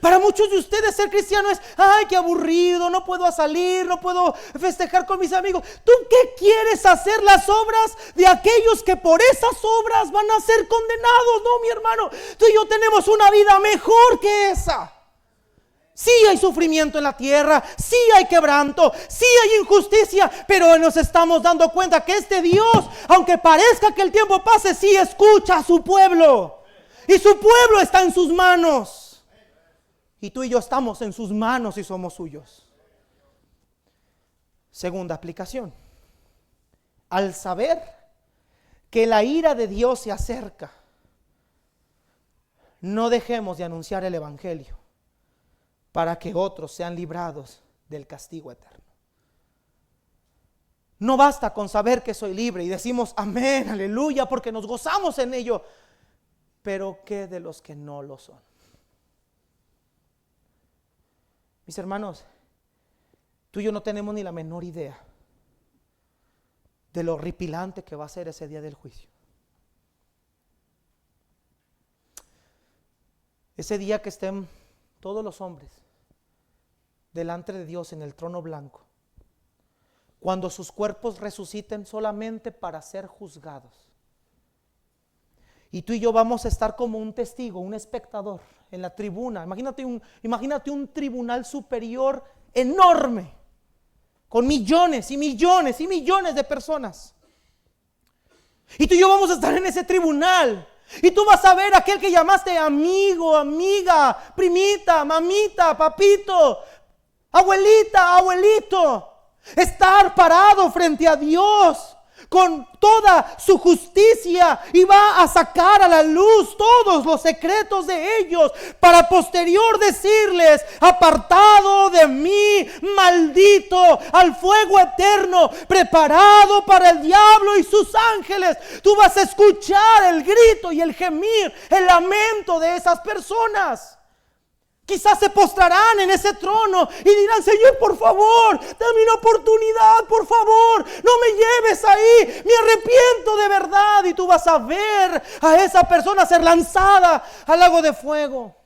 Para muchos de ustedes ser cristiano es, ay, qué aburrido, no puedo salir, no puedo festejar con mis amigos. ¿Tú qué quieres hacer las obras de aquellos que por esas obras van a ser condenados? No, mi hermano, tú y yo tenemos una vida mejor que esa. Sí hay sufrimiento en la tierra, sí hay quebranto, sí hay injusticia, pero nos estamos dando cuenta que este Dios, aunque parezca que el tiempo pase, sí escucha a su pueblo. Y su pueblo está en sus manos. Y tú y yo estamos en sus manos y somos suyos. Segunda aplicación. Al saber que la ira de Dios se acerca, no dejemos de anunciar el evangelio para que otros sean librados del castigo eterno. No basta con saber que soy libre y decimos amén, aleluya, porque nos gozamos en ello. Pero ¿qué de los que no lo son? Mis hermanos, tú y yo no tenemos ni la menor idea de lo horripilante que va a ser ese día del juicio. Ese día que estén todos los hombres delante de Dios en el trono blanco, cuando sus cuerpos resuciten solamente para ser juzgados. Y tú y yo vamos a estar como un testigo, un espectador en la tribuna. Imagínate un tribunal superior enorme, con millones y millones y millones de personas. Y tú y yo vamos a estar en ese tribunal. Y tú vas a ver a aquel que llamaste amigo, amiga, primita, mamita, papito, abuelita, abuelito. Estar parado frente a Dios con toda su justicia y va a sacar a la luz todos los secretos de ellos para posterior decirles: apartado de mí, maldito, al fuego eterno preparado para el diablo y sus ángeles. Tú vas a escuchar el grito y el gemir, el lamento de esas personas. Quizás se postrarán en ese trono y dirán: Señor, por favor, dame una oportunidad, por favor, no me lleves ahí, me arrepiento de verdad. Y tú vas a ver a esa persona ser lanzada al lago de fuego.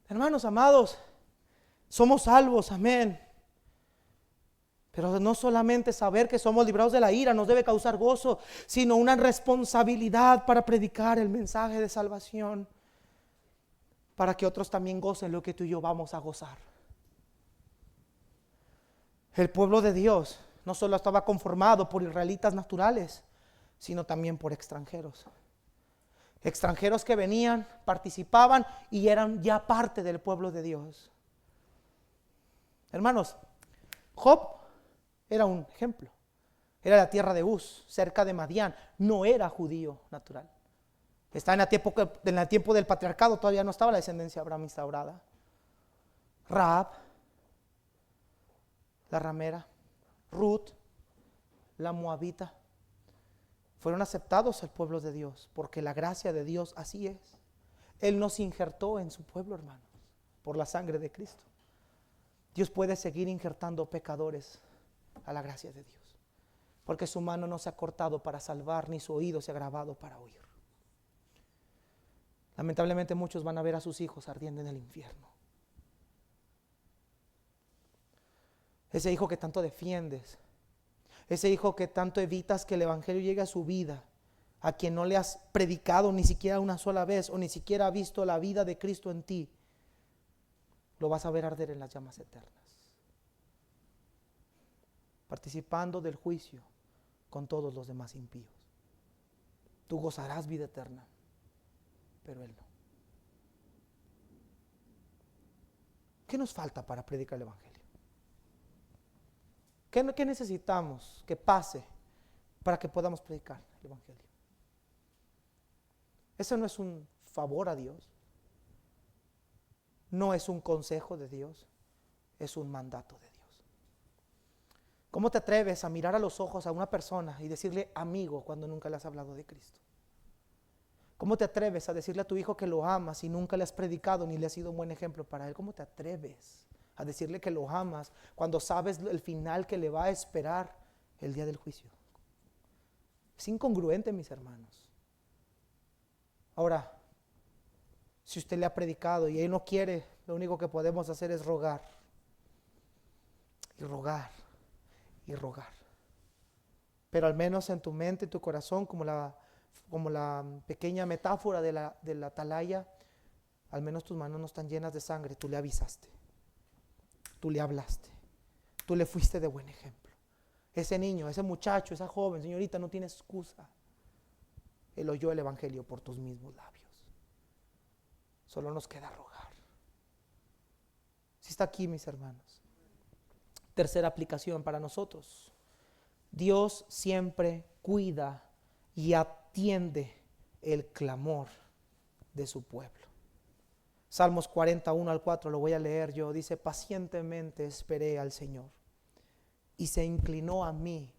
Hermanos amados, somos salvos, amén. Pero no solamente saber que somos librados de la ira nos debe causar gozo, sino una responsabilidad para predicar el mensaje de salvación, para que otros también gocen lo que tú y yo vamos a gozar. El pueblo de Dios no solo estaba conformado por israelitas naturales, sino también por extranjeros. Extranjeros que venían, participaban y eran ya parte del pueblo de Dios. Hermanos, Job era un ejemplo. Era la tierra de Uz, cerca de Madián. No era judío natural. Está en el tiempo del patriarcado, todavía no estaba la descendencia de Abraham instaurada. Rahab, la ramera, Ruth, la moabita, fueron aceptados al pueblo de Dios, porque la gracia de Dios así es. Él nos injertó en su pueblo, hermanos, por la sangre de Cristo. Dios puede seguir injertando pecadores a la gracia de Dios, porque su mano no se ha cortado para salvar, ni su oído se ha agravado para oír. Lamentablemente muchos van a ver a sus hijos ardiendo en el infierno. Ese hijo que tanto defiendes, Ese hijo que tanto evitas que el evangelio llegue a su vida, a quien no le has predicado ni siquiera una sola vez o ni siquiera ha visto la vida de Cristo en ti, lo vas a ver arder en las llamas eternas, participando del juicio con todos los demás impíos. Tú gozarás vida eterna, pero él no. ¿Qué nos falta para predicar el evangelio? ¿Qué necesitamos que pase para que podamos predicar el evangelio? Eso no es un favor a Dios, no es un consejo de Dios, es un mandato de Dios. ¿Cómo te atreves a mirar a los ojos a una persona y decirle amigo cuando nunca le has hablado de Cristo? ¿Cómo te atreves a decirle a tu hijo que lo amas y nunca le has predicado ni le has sido un buen ejemplo para él? ¿Cómo te atreves a decirle que lo amas cuando sabes el final que le va a esperar el día del juicio? Es incongruente, mis hermanos. Ahora, si usted le ha predicado y él no quiere, lo único que podemos hacer es rogar y rogar y rogar. Pero al menos en tu mente, en tu corazón, como la pequeña metáfora de la atalaya, al menos tus manos no están llenas de sangre. Tú le avisaste, tú le hablaste, tú le fuiste de buen ejemplo. Ese niño, ese muchacho, esa joven, señorita, no tiene excusa. Él oyó el evangelio por tus mismos labios. Solo nos queda rogar. Si está aquí, mis hermanos. Tercera aplicación para nosotros. Dios siempre cuida y atiende el clamor de su pueblo. Salmos 41:4, lo voy a leer yo. Dice: pacientemente esperé al Señor y se inclinó a mí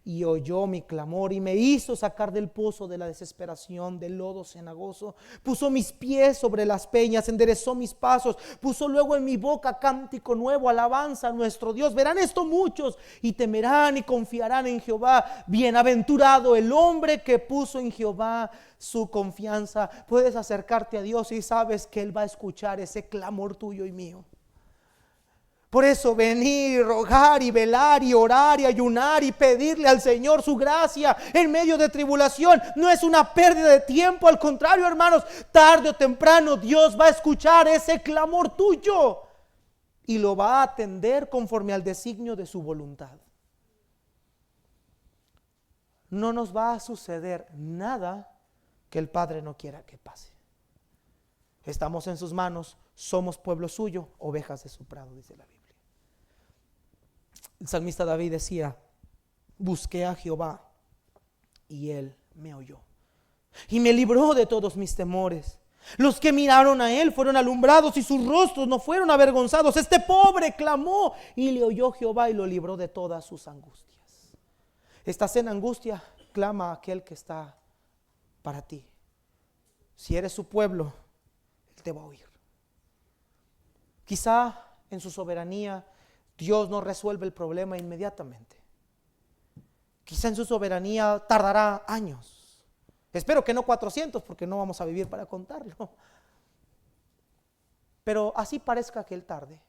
y oyó mi clamor y me hizo sacar del pozo de la desesperación, del lodo cenagoso. Puso mis pies sobre las peñas, enderezó mis pasos, puso luego en mi boca cántico nuevo, alabanza a nuestro Dios. Verán esto muchos y temerán y confiarán en Jehová. Bienaventurado el hombre que puso en Jehová su confianza. Puedes acercarte a Dios y sabes que Él va a escuchar ese clamor tuyo y mío. Por eso venir, rogar y velar y orar y ayunar y pedirle al Señor su gracia en medio de tribulación no es una pérdida de tiempo. Al contrario, hermanos, tarde o temprano Dios va a escuchar ese clamor tuyo y lo va a atender conforme al designio de su voluntad. No nos va a suceder nada que el Padre no quiera que pase. Estamos en sus manos, somos pueblo suyo, ovejas de su prado, dice la Biblia. El salmista David decía: busqué a Jehová y Él me oyó y me libró de todos mis temores. Los que miraron a Él fueron alumbrados y sus rostros no fueron avergonzados. Este pobre clamó y le oyó Jehová y lo libró de todas sus angustias. Estás en angustia, clama a aquel que está para ti. Si eres su pueblo, Él te va a oír. Quizá en su soberanía Dios no resuelve el problema inmediatamente. Quizá en su soberanía tardará años. Espero que no 400, porque no vamos a vivir para contarlo. Pero así parezca que Él tarde,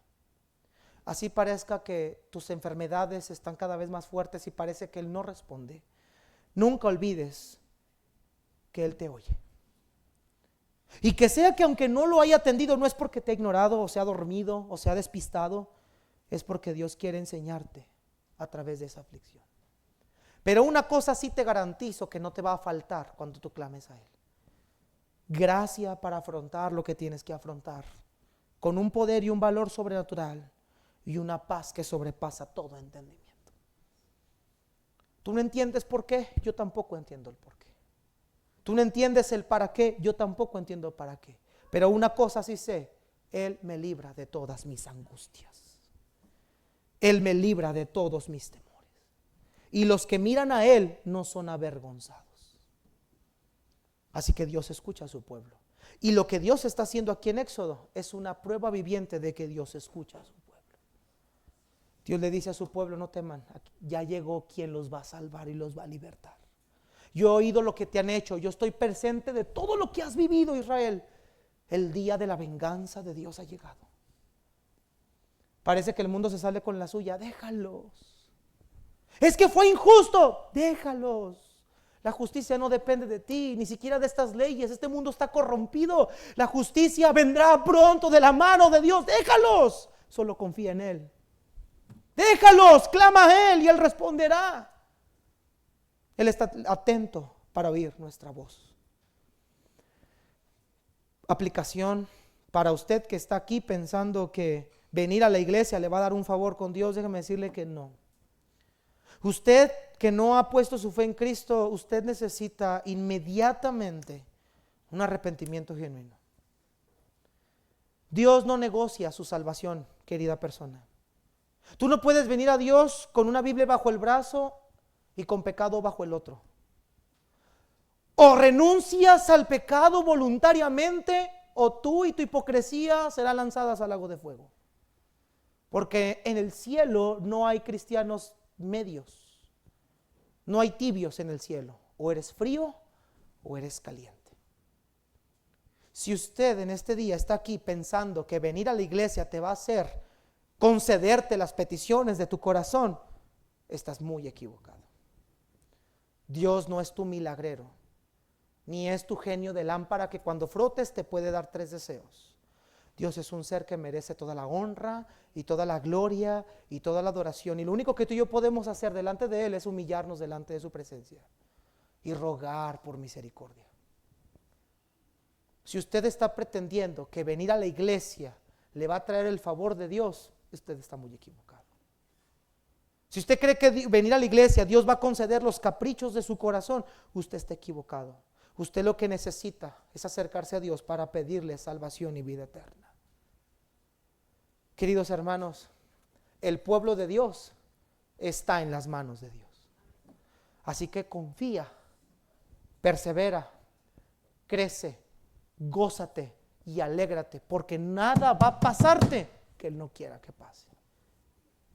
así parezca que tus enfermedades están cada vez más fuertes y parece que Él no responde, nunca olvides que Él te oye. Y que sea que aunque no lo haya atendido, no es porque te ha ignorado o se ha dormido o se ha despistado, es porque Dios quiere enseñarte a través de esa aflicción. Pero una cosa sí te garantizo que no te va a faltar cuando tú clames a Él: gracia para afrontar lo que tienes que afrontar, con un poder y un valor sobrenatural y una paz que sobrepasa todo entendimiento. ¿Tú no entiendes por qué? Yo tampoco entiendo el por qué. ¿Tú no entiendes el para qué? Yo tampoco entiendo el para qué. Pero una cosa sí sé: Él me libra de todas mis angustias. Él me libra de todos mis temores. Y los que miran a Él no son avergonzados. Así que Dios escucha a su pueblo. Y lo que Dios está haciendo aquí en Éxodo es una prueba viviente de que Dios escucha a su pueblo. Dios le dice a su pueblo: no teman, ya llegó quien los va a salvar y los va a libertar. Yo he oído lo que te han hecho, yo estoy presente de todo lo que has vivido, Israel. El día de la venganza de Dios ha llegado. Parece que el mundo se sale con la suya, déjalos. Es que fue injusto. Déjalos. La justicia no depende de ti, ni siquiera de estas leyes. Este mundo está corrompido. La justicia vendrá pronto de la mano de Dios. Déjalos. Solo confía en Él. Déjalos, clama a Él y Él responderá. Él está atento para oír nuestra voz. Aplicación para usted que está aquí pensando que venir a la iglesia le va a dar un favor con Dios. Déjeme decirle que no. Usted que no ha puesto su fe en Cristo, usted necesita inmediatamente un arrepentimiento genuino. Dios no negocia su salvación, querida persona. Tú no puedes venir a Dios con una Biblia bajo el brazo y con pecado bajo el otro. O renuncias al pecado voluntariamente, o tú y tu hipocresía serán lanzadas al lago de fuego. Porque en el cielo no hay cristianos medios. No hay tibios en el cielo. O eres frío o eres caliente. Si usted en este día está aquí pensando que venir a la iglesia te va a hacer concederte las peticiones de tu corazón, estás muy equivocado. Dios no es tu milagrero, ni es tu genio de lámpara que cuando frotes te puede dar 3 deseos. Dios es un ser que merece toda la honra y toda la gloria y toda la adoración. Y lo único que tú y yo podemos hacer delante de Él es humillarnos delante de su presencia y rogar por misericordia. Si usted está pretendiendo que venir a la iglesia le va a traer el favor de Dios, usted está muy equivocado. Si usted cree que venir a la iglesia Dios va a conceder los caprichos de su corazón, usted está equivocado. Usted lo que necesita es acercarse a Dios para pedirle salvación y vida eterna. Queridos hermanos, el pueblo de Dios está en las manos de Dios. Así que confía, persevera, crece, gózate y alégrate, porque nada va a pasarte que Él no quiera que pase.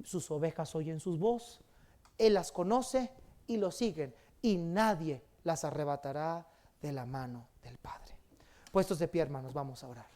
Sus ovejas oyen su voz, Él las conoce y lo siguen, y nadie las arrebatará de la mano del Padre. Puestos de pie, hermanos, vamos a orar.